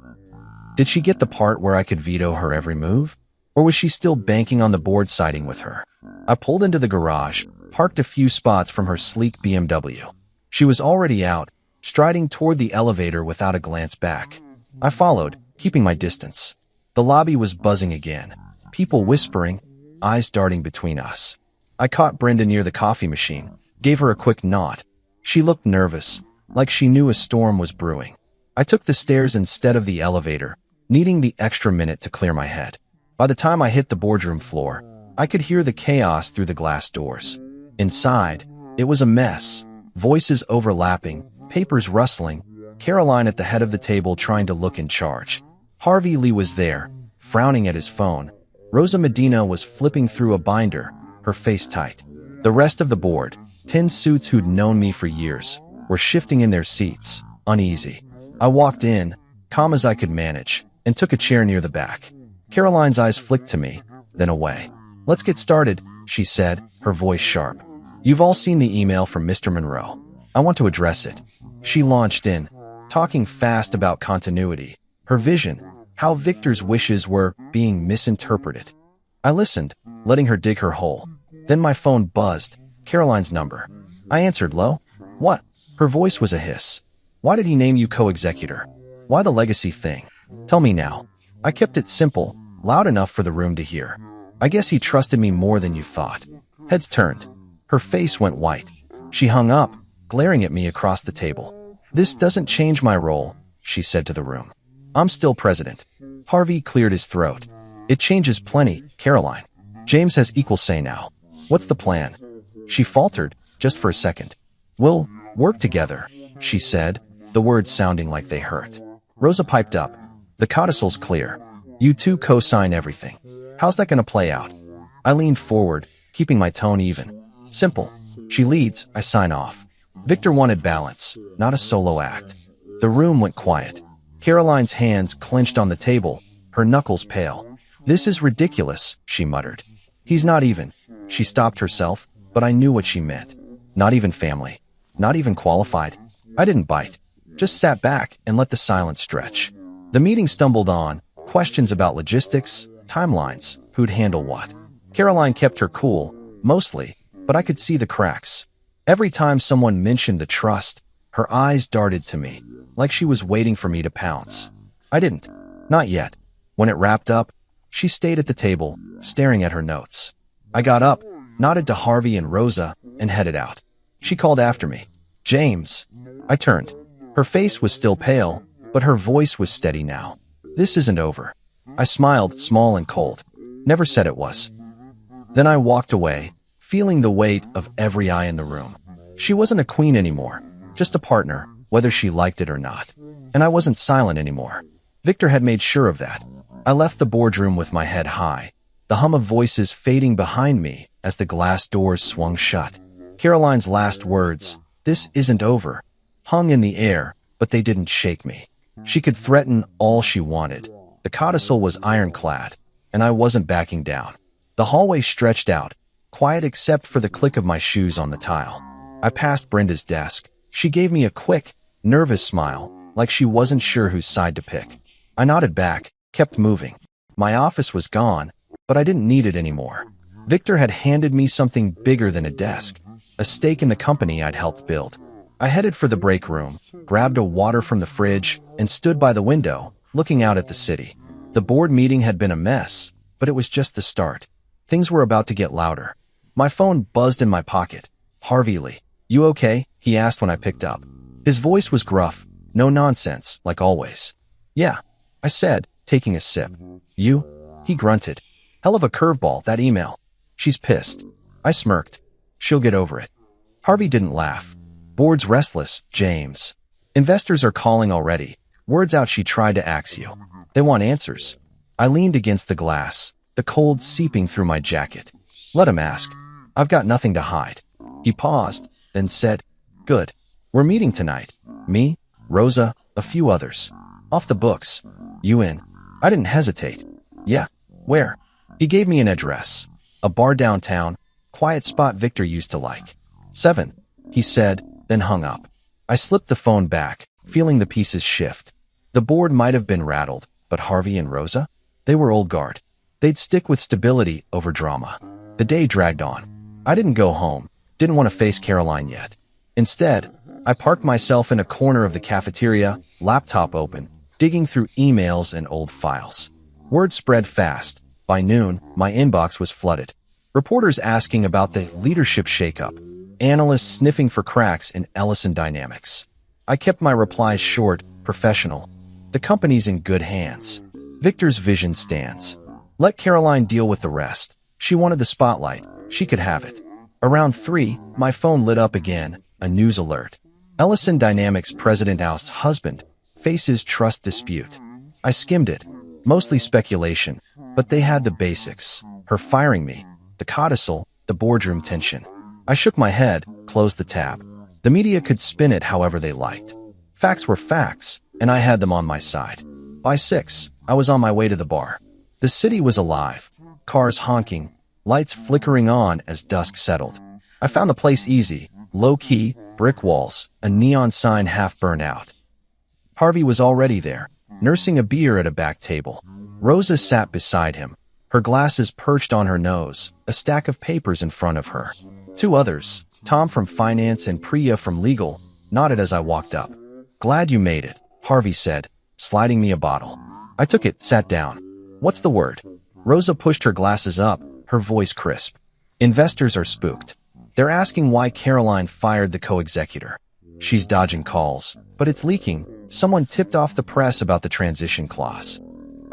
Did she get the part where I could veto her every move? Or was she still banking on the board siding with her? I pulled into the garage, parked a few spots from her sleek BMW. She was already out, striding toward the elevator without a glance back. I followed, keeping my distance. The lobby was buzzing again. People whispering, eyes darting between us. I caught Brenda near the coffee machine, gave her a quick nod. She looked nervous, like she knew a storm was brewing. I took the stairs instead of the elevator, needing the extra minute to clear my head. By the time I hit the boardroom floor, I could hear the chaos through the glass doors. Inside, it was a mess. Voices overlapping, papers rustling, Caroline at the head of the table trying to look in charge. Harvey Lee was there, frowning at his phone. Rosa Medina was flipping through a binder, her face tight. The rest of the board, 10 suits who'd known me for years, were shifting in their seats, uneasy. I walked in, calm as I could manage, and took a chair near the back. Caroline's eyes flicked to me, then away. Let's get started, she said, her voice sharp. You've all seen the email from Mr. Monroe. I want to address it. She launched in, talking fast about continuity, her vision, how Victor's wishes were being misinterpreted. I listened, letting her dig her hole. Then my phone buzzed, Caroline's number. I answered low. What? Her voice was a hiss. Why did he name you co-executor? Why the legacy thing? Tell me now. I kept it simple, loud enough for the room to hear. I guess he trusted me more than you thought. Heads turned. Her face went white. She hung up, glaring at me across the table. This doesn't change my role, she said to the room. I'm still president. Harvey cleared his throat. It changes plenty, Caroline. James has equal say now. What's the plan? She faltered, just for a second. We'll work together, she said, the words sounding like they hurt. Rosa piped up. The codicil's clear. You two co-sign everything. How's that gonna play out? I leaned forward, keeping my tone even. Simple. She leads, I sign off. Victor wanted balance, not a solo act. The room went quiet. Caroline's hands clenched on the table, her knuckles pale. This is ridiculous, she muttered. He's not even. She stopped herself, but I knew what she meant. Not even family. Not even qualified. I didn't bite. Just sat back and let the silence stretch. The meeting stumbled on, questions about logistics, timelines, who'd handle what. Caroline kept her cool, mostly, but I could see the cracks. Every time someone mentioned the trust, her eyes darted to me, like she was waiting for me to pounce. I didn't. Not yet. When it wrapped up, she stayed at the table, staring at her notes. I got up, nodded to Harvey and Rosa, and headed out. She called after me. James. I turned. Her face was still pale, but her voice was steady now. This isn't over. I smiled, small and cold. Never said it was. Then I walked away, feeling the weight of every eye in the room. She wasn't a queen anymore, just a partner, whether she liked it or not. And I wasn't silent anymore. Victor had made sure of that. I left the boardroom with my head high, the hum of voices fading behind me as the glass doors swung shut. Caroline's last words, "This isn't over," hung in the air, but they didn't shake me. She could threaten all she wanted. The codicil was ironclad, and I wasn't backing down. The hallway stretched out, quiet except for the click of my shoes on the tile. I passed Brenda's desk. She gave me a quick, nervous smile, like she wasn't sure whose side to pick. I nodded back, kept moving. My office was gone, but I didn't need it anymore. Victor had handed me something bigger than a desk, a stake in the company I'd helped build. I headed for the break room, grabbed a water from the fridge, and stood by the window, looking out at the city. The board meeting had been a mess, but it was just the start. Things were about to get louder. My phone buzzed in my pocket. Harvey Lee. You okay? He asked when I picked up. His voice was gruff, no nonsense, like always. Yeah, I said, taking a sip. You? He grunted. Hell of a curveball, that email. She's pissed. I smirked. She'll get over it. Harvey didn't laugh. Board's restless, James. Investors are calling already. Words out she tried to axe you. They want answers. I leaned against the glass, the cold seeping through my jacket. Let him ask. I've got nothing to hide. He paused, then said, Good. We're meeting tonight. Me, Rosa, a few others. Off the books. You in? I didn't hesitate. Yeah. Where? He gave me an address. A bar downtown, quiet spot Victor used to like. 7, he said, then hung up. I slipped the phone back, feeling the pieces shift. The board might have been rattled, but Harvey and Rosa? They were old guard. They'd stick with stability over drama. The day dragged on. I didn't go home, didn't want to face Caroline yet. Instead, I parked myself in a corner of the cafeteria, laptop open, digging through emails and old files. Word spread fast. By noon, my inbox was flooded. Reporters asking about the leadership shakeup. Analysts sniffing for cracks in Ellison Dynamics. I kept my replies short, professional. The company's in good hands. Victor's vision stands. Let Caroline deal with the rest. She wanted the spotlight. She could have it. Around 3, my phone lit up again, a news alert. Ellison Dynamics President Oust's husband faces trust dispute. I skimmed it. Mostly speculation, but they had the basics. Her firing me, the codicil, the boardroom tension. I shook my head, closed the tab. The media could spin it however they liked. Facts were facts, and I had them on my side. By 6, I was on my way to the bar. The city was alive. Cars honking, lights flickering on as dusk settled. I found the place easy, low-key, brick walls, a neon sign half burned out. Harvey was already there, nursing a beer at a back table. Rosa sat beside him, her glasses perched on her nose, a stack of papers in front of her. 2 others, Tom from finance and Priya from legal, nodded as I walked up. Glad you made it, Harvey said, sliding me a bottle. I took it, sat down. What's the word? Rosa pushed her glasses up, her voice crisp. Investors are spooked. They're asking why Caroline fired the co-executor. She's dodging calls, but it's leaking. Someone tipped off the press about the transition clause.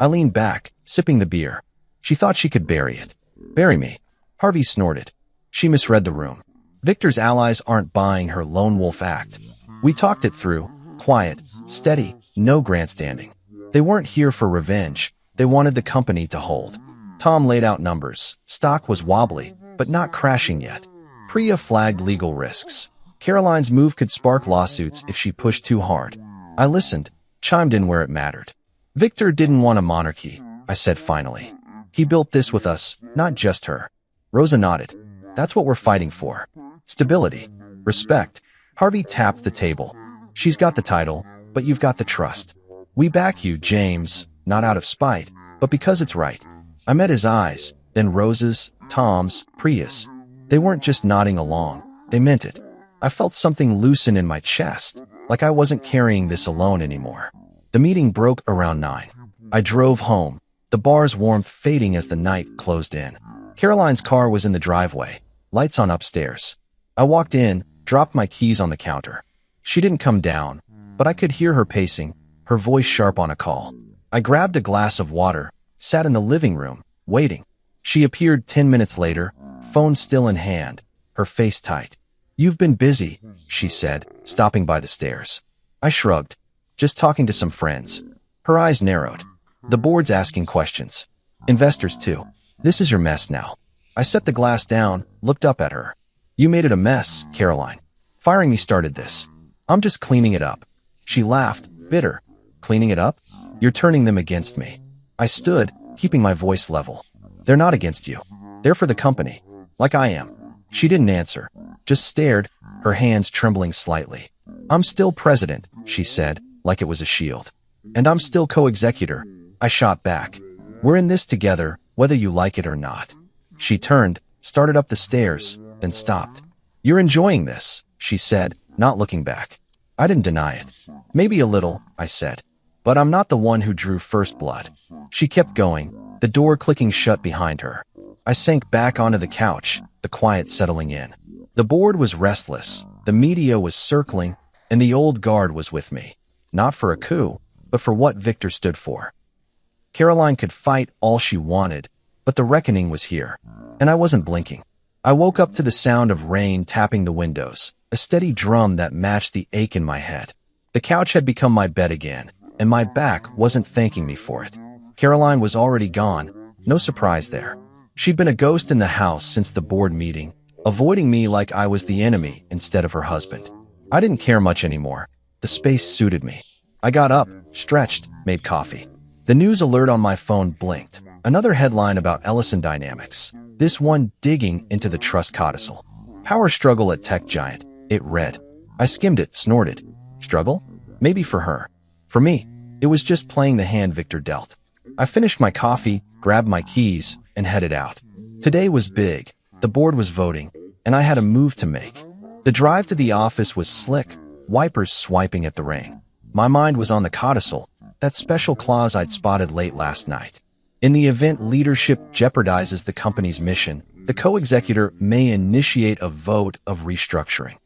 I leaned back, sipping the beer. She thought she could bury it. Bury me. Harvey snorted. She misread the room. Victor's allies aren't buying her lone wolf act. We talked it through, quiet, steady, no grandstanding. They weren't here for revenge. They wanted the company to hold. Tom laid out numbers. Stock was wobbly, but not crashing yet. Priya flagged legal risks. Caroline's move could spark lawsuits if she pushed too hard. I listened, chimed in where it mattered. Victor didn't want a monarchy, I said finally. He built this with us, not just her. Rosa nodded. That's what we're fighting for. Stability. Respect. Harvey tapped the table. She's got the title, but you've got the trust. We back you, James, not out of spite, but because it's right. I met his eyes, then Rosa's, Tom's, Priya's. They weren't just nodding along. They meant it. I felt something loosen in my chest, like I wasn't carrying this alone anymore. The meeting broke around 9. I drove home, the bar's warmth fading as the night closed in. Caroline's car was in the driveway, lights on upstairs. I walked in, dropped my keys on the counter. She didn't come down, but I could hear her pacing, her voice sharp on a call. I grabbed a glass of water, sat in the living room, waiting. She appeared 10 minutes later, phone still in hand, her face tight. You've been busy, she said, stopping by the stairs. I shrugged. Just talking to some friends. Her eyes narrowed. The board's asking questions. Investors too. This is your mess now. I set the glass down, looked up at her. You made it a mess, Caroline. Firing me started this. I'm just cleaning it up. She laughed, bitter. Cleaning it up? You're turning them against me. I stood, keeping my voice level. They're not against you. They're for the company. Like I am. She didn't answer, just stared, her hands trembling slightly. I'm still president, she said, like it was a shield. And I'm still co-executor. I shot back. We're in this together, whether you like it or not. She turned, started up the stairs, then stopped. You're enjoying this, she said, not looking back. I didn't deny it. Maybe a little, I said. But I'm not the one who drew first blood. She kept going, the door clicking shut behind her. I sank back onto the couch, the quiet settling in. The board was restless, the media was circling, and the old guard was with me. Not for a coup, but for what Victor stood for. Caroline could fight all she wanted, But the reckoning was here, and I wasn't blinking. I woke up to the sound of rain tapping the windows, a steady drum that matched the ache in my head. The couch had become my bed again, and my back wasn't thanking me for it. Caroline was already gone, no surprise there. She'd been a ghost in the house since the board meeting, avoiding me like I was the enemy instead of her husband. I didn't care much anymore. The space suited me. I got up, stretched, made coffee. The news alert on my phone blinked. Another headline about Ellison Dynamics. This one digging into the trust codicil. Power struggle at tech giant, it read. I skimmed it, snorted. Struggle? Maybe for her. For me, it was just playing the hand Victor dealt. I finished my coffee, grabbed my keys, and headed out. Today was big. The board was voting, and I had a move to make. The drive to the office was slick, wipers swiping at the rain. My mind was on the codicil, that special clause I'd spotted late last night. In the event leadership jeopardizes the company's mission, the co-executor may initiate a vote of restructuring.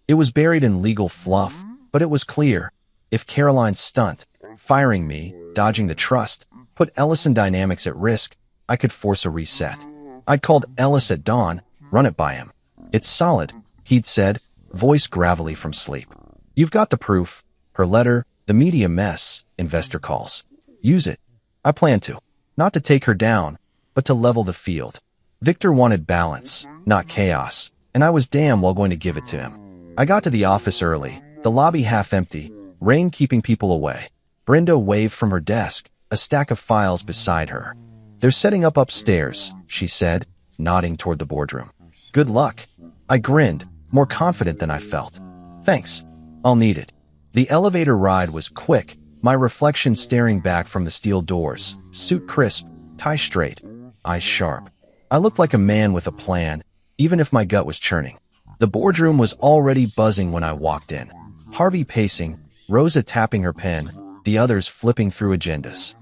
It was buried in legal fluff, but it was clear. If Caroline's stunt, firing me, dodging the trust, put Ellison Dynamics at risk, I could force a reset. I'd called Ellis at dawn, run it by him. It's solid, he'd said, voice gravelly from sleep. You've got the proof. Her letter, the media mess, investor calls. Use it. I plan to. Not to take her down, but to level the field. Victor wanted balance, not chaos, and I was damn well going to give it to him. I got to the office early, the lobby half empty, rain keeping people away. Brenda waved from her desk, a stack of files beside her. They're setting up upstairs, she said, nodding toward the boardroom. Good luck. I grinned, more confident than I felt. Thanks. I'll need it. The elevator ride was quick, my reflection staring back from the steel doors, suit crisp, tie straight, eyes sharp. I looked like a man with a plan, even if my gut was churning. The boardroom was already buzzing when I walked in. Harvey pacing, Rosa tapping her pen, the others flipping through agendas.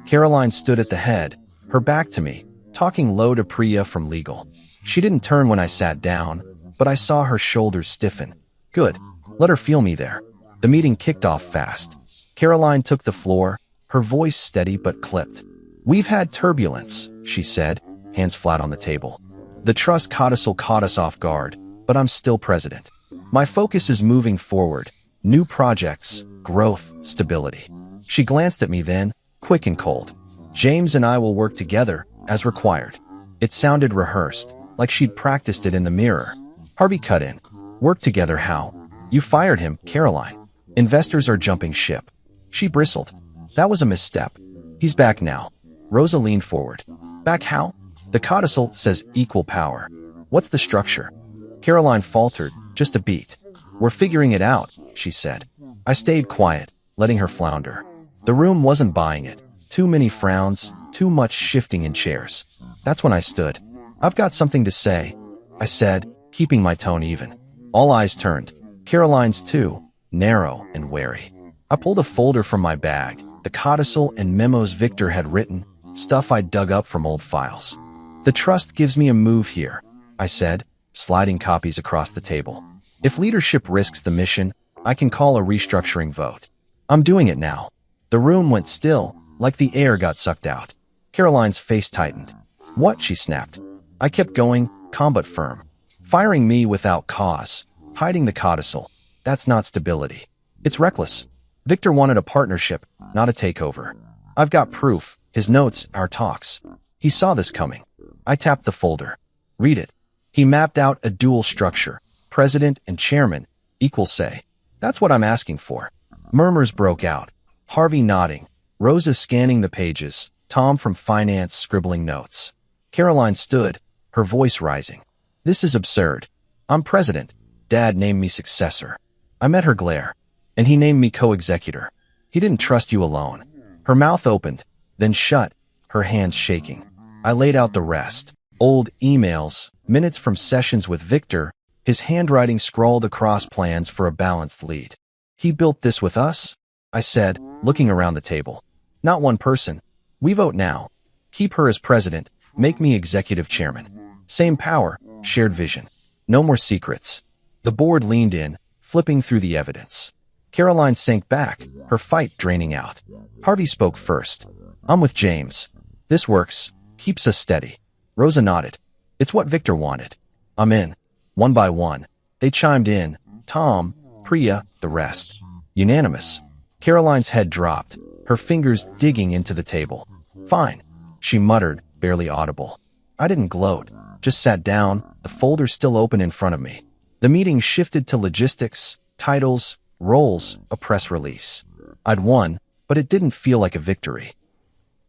Caroline stood at the head, her back to me, talking low to Priya from legal. She didn't turn when I sat down, but I saw her shoulders stiffen. Good. Let her feel me there. The meeting kicked off fast. Caroline took the floor, her voice steady but clipped. We've had turbulence, she said, hands flat on the table. The trust codicil caught us off guard, but I'm still president. My focus is moving forward. New projects, growth, stability. She glanced at me then, quick and cold. James and I will work together, as required. It sounded rehearsed, like she'd practiced it in the mirror. Harvey cut in. Work together how? You fired him, Caroline. Investors are jumping ship. She bristled. That was a misstep. He's back now. Rosa leaned forward. Back how? The codicil says equal power. What's the structure? Caroline faltered, just a beat. We're figuring it out, she said. I stayed quiet, letting her flounder. The room wasn't buying it. Too many frowns, too much shifting in chairs. That's when I stood. I've got something to say, I said, keeping my tone even. All eyes turned. Caroline's too, narrow and wary. I pulled a folder from my bag, the codicil and memos Victor had written, stuff I'd dug up from old files. The trust gives me a move here, I said, sliding copies across the table. If leadership risks the mission, I can call a restructuring vote. I'm doing it now. The room went still, like the air got sucked out. Caroline's face tightened. What? She snapped. I kept going, calm but firm. Firing me without cause, hiding the codicil. That's not stability. It's reckless. Victor wanted a partnership, not a takeover. I've got proof, his notes, our talks. He saw this coming. I tapped the folder. Read it. He mapped out a dual structure. President and chairman, equal say. That's what I'm asking for. Murmurs broke out. Harvey nodding. Rosa scanning the pages. Tom from finance scribbling notes. Caroline stood, her voice rising. This is absurd. I'm president. Dad named me successor. I met her glare. And he named me co-executor. He didn't trust you alone. Her mouth opened, then shut, her hands shaking. I laid out the rest. Old emails, minutes from sessions with Victor, his handwriting scrawled across plans for a balanced lead. He built this with us? I said, looking around the table. Not one person. We vote now. Keep her as president, make me executive chairman. Same power, shared vision. No more secrets. The board leaned in, flipping through the evidence. Caroline sank back, her fight draining out. Harvey spoke first. I'm with James. This works. Keeps us steady. Rosa nodded. It's what Victor wanted. I'm in. One by one, they chimed in. Tom, Priya, the rest. Unanimous. Caroline's head dropped, her fingers digging into the table. Fine, she muttered, barely audible. I didn't gloat, just sat down, the folder still open in front of me. The meeting shifted to logistics, titles, roles, a press release. I'd won, but it didn't feel like a victory.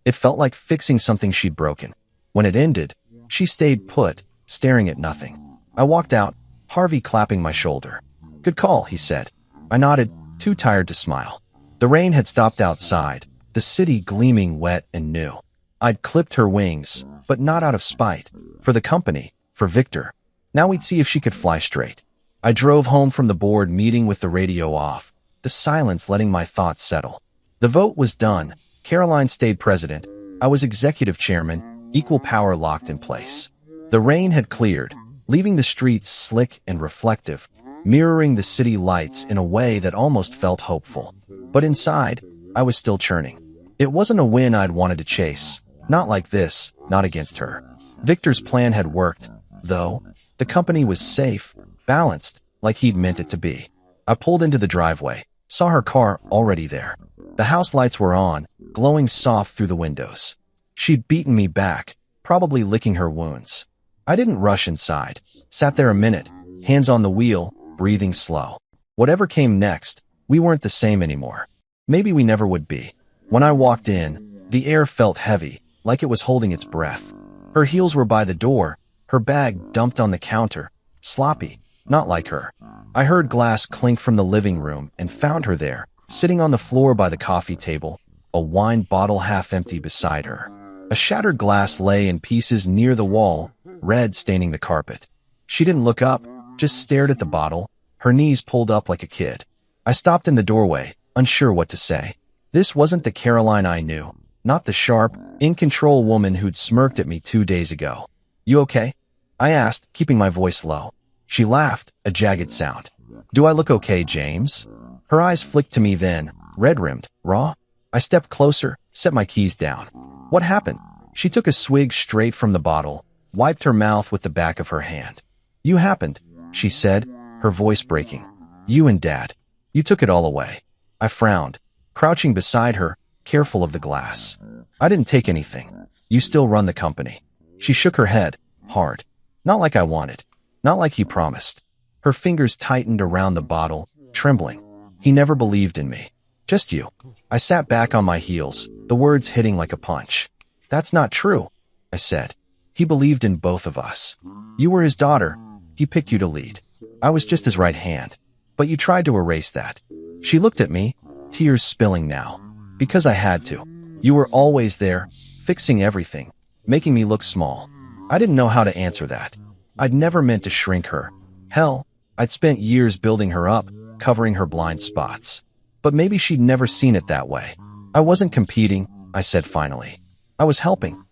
It felt like fixing something she'd broken. When it ended, she stayed put, staring at nothing. I walked out, Harvey clapping my shoulder. Good call, he said. I nodded, too tired to smile. The rain had stopped outside, the city gleaming wet and new. I'd clipped her wings, but not out of spite. For the company, for Victor. Now we'd see if she could fly straight. I drove home from the board meeting with the radio off, the silence letting my thoughts settle. The vote was done. Caroline stayed president. I was executive chairman, equal power locked in place. The rain had cleared, leaving the streets slick and reflective, mirroring the city lights in a way that almost felt hopeful. But inside, I was still churning. It wasn't a win I'd wanted to chase. Not like this, not against her. Victor's plan had worked, though. The company was safe, balanced, like he'd meant it to be. I pulled into the driveway, saw her car already there. The house lights were on, glowing soft through the windows. She'd beaten me back, probably licking her wounds. I didn't rush inside, sat there a minute, hands on the wheel, breathing slow. Whatever came next, we weren't the same anymore. Maybe we never would be. When I walked in, the air felt heavy, like it was holding its breath. Her heels were by the door, her bag dumped on the counter, sloppy, not like her. I heard glass clink from the living room and found her there, sitting on the floor by the coffee table, a wine bottle half empty beside her. A shattered glass lay in pieces near the wall, red staining the carpet. She didn't look up, just stared at the bottle, her knees pulled up like a kid. I stopped in the doorway, unsure what to say. This wasn't the Caroline I knew, not the sharp, in-control woman who'd smirked at me 2 days ago. You okay? I asked, keeping my voice low. She laughed, a jagged sound. Do I look okay, James? Her eyes flicked to me then, red-rimmed, raw. I stepped closer, set my keys down. What happened? She took a swig straight from the bottle, wiped her mouth with the back of her hand. You happened, she said, her voice breaking. You and Dad. You took it all away. I frowned, crouching beside her, careful of the glass. I didn't take anything. You still run the company. She shook her head, hard. Not like I wanted. Not like he promised. Her fingers tightened around the bottle, trembling. He never believed in me. Just you. I sat back on my heels, the words hitting like a punch. That's not true, I said. He believed in both of us. You were his daughter. He picked you to lead. I was just his right hand. But you tried to erase that. She looked at me, tears spilling now. Because I had to. You were always there, fixing everything, making me look small. I didn't know how to answer that. I'd never meant to shrink her. Hell, I'd spent years building her up, covering her blind spots. But maybe she'd never seen it that way. I wasn't competing, I said finally. I was helping.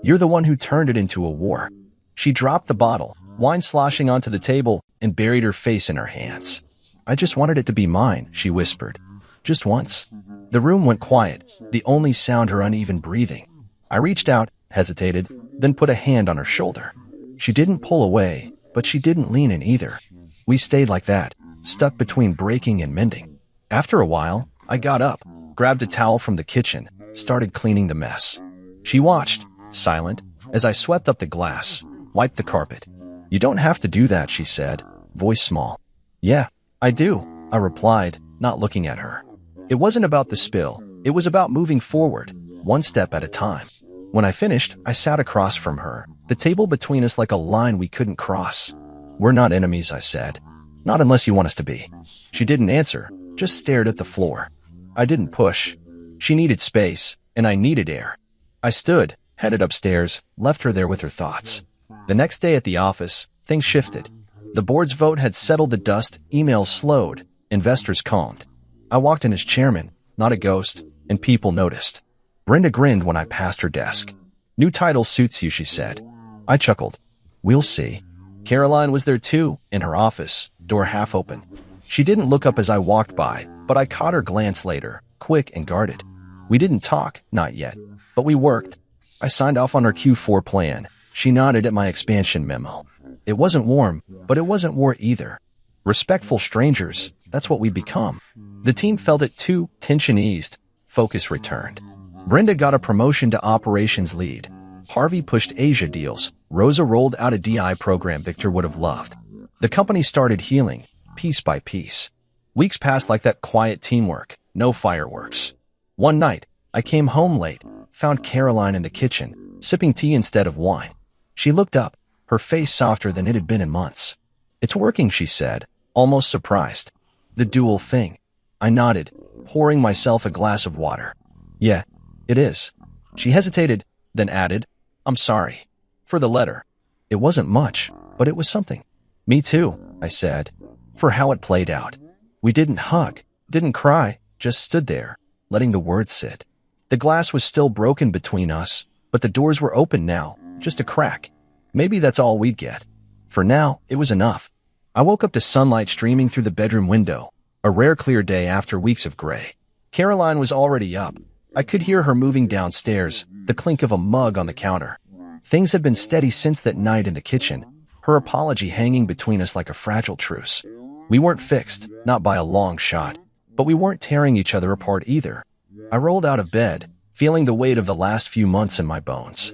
You're the one who turned it into a war. She dropped the bottle, wine sloshing onto the table, and buried her face in her hands. I just wanted it to be mine, she whispered. Just once. The room went quiet, the only sound her uneven breathing. I reached out, hesitated, then put a hand on her shoulder. She didn't pull away, but she didn't lean in either. We stayed like that, stuck between breaking and mending. After a while, I got up, grabbed a towel from the kitchen, started cleaning the mess. She watched, silent, as I swept up the glass, wiped the carpet. You don't have to do that, she said, voice small. Yeah, I do, I replied, not looking at her. It wasn't about the spill, it was about moving forward, one step at a time. When I finished, I sat across from her, the table between us like a line we couldn't cross. We're not enemies, I said. Not unless you want us to be. She didn't answer, just stared at the floor. I didn't push. She needed space, and I needed air. I stood, headed upstairs, left her there with her thoughts. The next day at the office, things shifted. The board's vote had settled the dust, emails slowed, investors calmed. I walked in as chairman, not a ghost, and people noticed. Brenda grinned when I passed her desk. New title suits you, she said. I chuckled. We'll see. Caroline was there too, in her office, door half open. She didn't look up as I walked by, but I caught her glance later, quick and guarded. We didn't talk, not yet, but we worked. I signed off on her Q4 plan. She nodded at my expansion memo. It wasn't warm, but it wasn't war either. Respectful strangers, that's what we'd become. The team felt it too, tension eased, focus returned. Brenda got a promotion to operations lead. Harvey pushed Asia deals. Rosa rolled out a DI program Victor would have loved. The company started healing, piece by piece. Weeks passed like that, quiet teamwork, no fireworks. One night, I came home late, found Caroline in the kitchen, sipping tea instead of wine. She looked up, her face softer than it had been in months. "It's working," she said, almost surprised. "The dual thing." I nodded, pouring myself a glass of water. "Yeah, it is." She hesitated, then added, "I'm sorry. For the letter." It wasn't much, but it was something. "Me too," I said, for how it played out. We didn't hug, didn't cry, just stood there, letting the words sit. The glass was still broken between us, but the doors were open now, just a crack. Maybe that's all we'd get. For now, it was enough. I woke up to sunlight streaming through the bedroom window, a rare clear day after weeks of gray. Caroline was already up. I could hear her moving downstairs, the clink of a mug on the counter. Things had been steady since that night in the kitchen, her apology hanging between us like a fragile truce. We weren't fixed, not by a long shot, but we weren't tearing each other apart either. I rolled out of bed, feeling the weight of the last few months in my bones.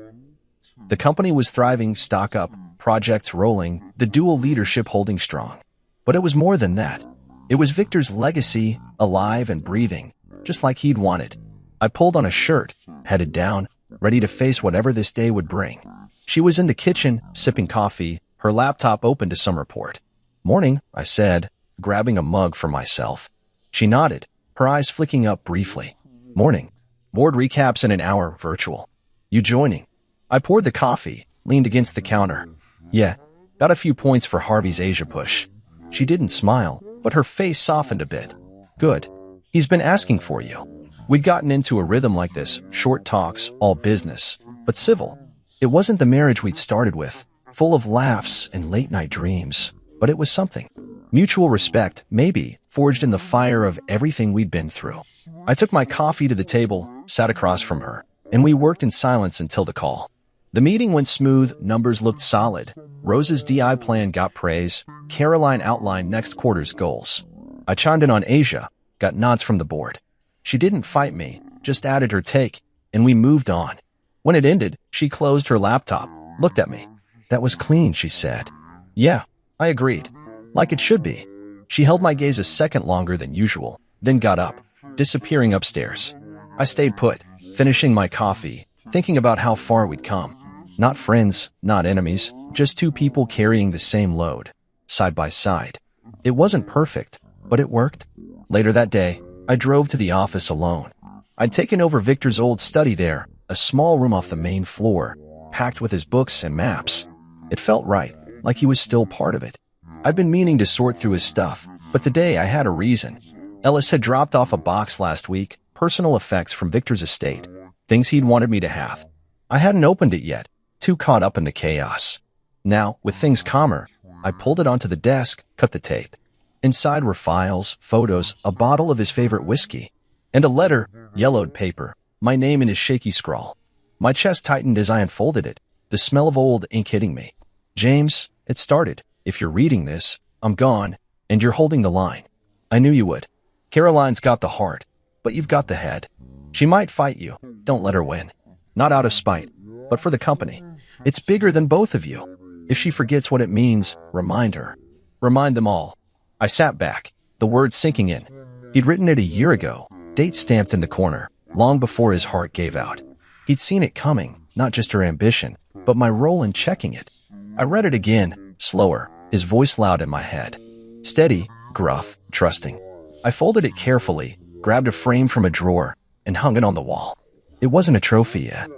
The company was thriving, stock up, projects rolling, the dual leadership holding strong. But it was more than that. It was Victor's legacy, alive and breathing, just like he'd wanted. I pulled on a shirt, headed down, ready to face whatever this day would bring. She was in the kitchen, sipping coffee, her laptop open to some report. "Morning," I said, grabbing a mug for myself. She nodded, her eyes flicking up briefly. "Morning. Board recaps in an hour, virtual. You joining?" I poured the coffee, leaned against the counter. "Yeah, got a few points for Harvey's Asia push." She didn't smile, but her face softened a bit. "Good. He's been asking for you." We'd gotten into a rhythm like this, short talks, all business, but civil. It wasn't the marriage we'd started with, full of laughs and late-night dreams, but it was something. Mutual respect, maybe, forged in the fire of everything we'd been through. I took my coffee to the table, sat across from her, and we worked in silence until the call. The meeting went smooth, numbers looked solid. Rosa's DI plan got praise. Caroline outlined next quarter's goals. I chimed in on Asia, got nods from the board. She didn't fight me, just added her take, and we moved on. When it ended, she closed her laptop, looked at me. "That was clean," she said. "Yeah," I agreed. "Like it should be." She held my gaze a second longer than usual, then got up, disappearing upstairs. I stayed put, finishing my coffee, thinking about how far we'd come. Not friends, not enemies, just two people carrying the same load, side by side. It wasn't perfect, but it worked. Later that day, I drove to the office alone. I'd taken over Victor's old study there, a small room off the main floor, packed with his books and maps. It felt right, like he was still part of it. I'd been meaning to sort through his stuff, but today I had a reason. Ellis had dropped off a box last week, personal effects from Victor's estate, things he'd wanted me to have. I hadn't opened it yet, too caught up in the chaos. Now, with things calmer, I pulled it onto the desk, cut the tape. Inside were files, photos, a bottle of his favorite whiskey, and a letter, yellowed paper, my name in his shaky scrawl. My chest tightened as I unfolded it, the smell of old ink hitting me. "James," it started, "if you're reading this, I'm gone, and you're holding the line. I knew you would. Caroline's got the heart, but you've got the head. She might fight you. Don't let her win. Not out of spite, but for the company. It's bigger than both of you. If she forgets what it means, remind her. Remind them all." I sat back, the words sinking in. He'd written it a year ago, date stamped in the corner, long before his heart gave out. He'd seen it coming, not just her ambition, but my role in checking it. I read it again, slower, his voice loud in my head. Steady, gruff, trusting. I folded it carefully, grabbed a frame from a drawer, and hung it on the wall. It wasn't a trophy yet.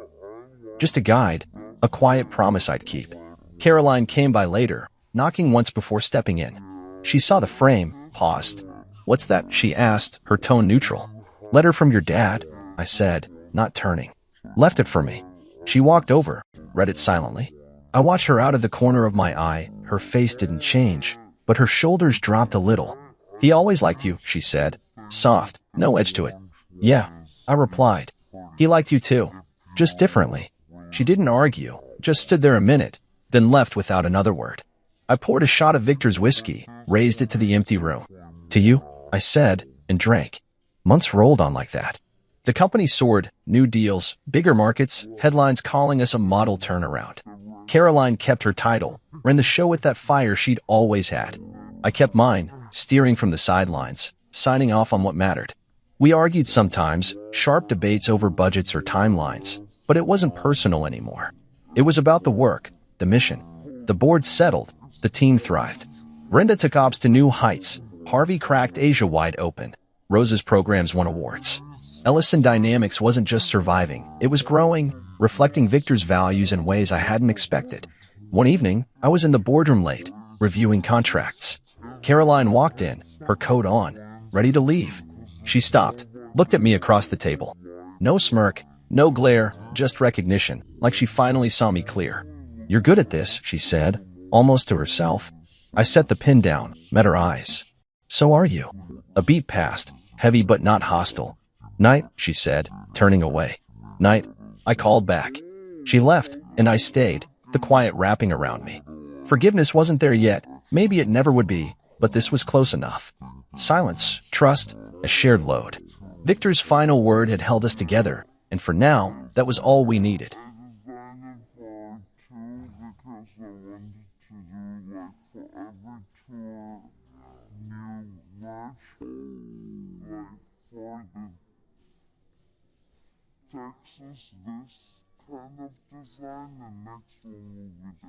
Just a guide, a quiet promise I'd keep. Caroline came by later, knocking once before stepping in. She saw the frame, paused. "What's that?" she asked, her tone neutral. "Letter from your dad," I said, not turning. "Left it for me." She walked over, read it silently. I watched her out of the corner of my eye. Her face didn't change, but her shoulders dropped a little. "He always liked you," she said, soft, no edge to it. "Yeah," I replied. "He liked you too, just differently." She didn't argue, just stood there a minute, then left without another word. I poured a shot of Victor's whiskey, raised it to the empty room. To you, I said, and drank. Months rolled on like that. The company soared, new deals, bigger markets, headlines calling us a model turnaround. Caroline kept her title, ran the show with that fire she'd always had. I kept mine, steering from the sidelines, signing off on what mattered. We argued sometimes, sharp debates over budgets or timelines, but it wasn't personal anymore. It was about the work, the mission. The board settled, the team thrived. Brenda took ops to new heights. Harvey cracked Asia wide open. Rose's programs won awards. Ellison Dynamics wasn't just surviving, it was growing, reflecting Victor's values in ways I hadn't expected. One evening, I was in the boardroom late, reviewing contracts. Caroline walked in, her coat on, ready to leave. She stopped, looked at me across the table. No smirk, no glare, just recognition, like she finally saw me clear. "You're good at this," she said, almost to herself. I set the pen down, met her eyes. "So are you." A beat passed, heavy but not hostile. "Night," she said, turning away. "Night." I called back. She left, and I stayed, the quiet wrapping around me. Forgiveness wasn't there yet, maybe it never would be, but this was close enough. Silence, trust, a shared load. Victor's final word had held us together, and for now, that was all we needed. Texas, this kind of design, and next one will be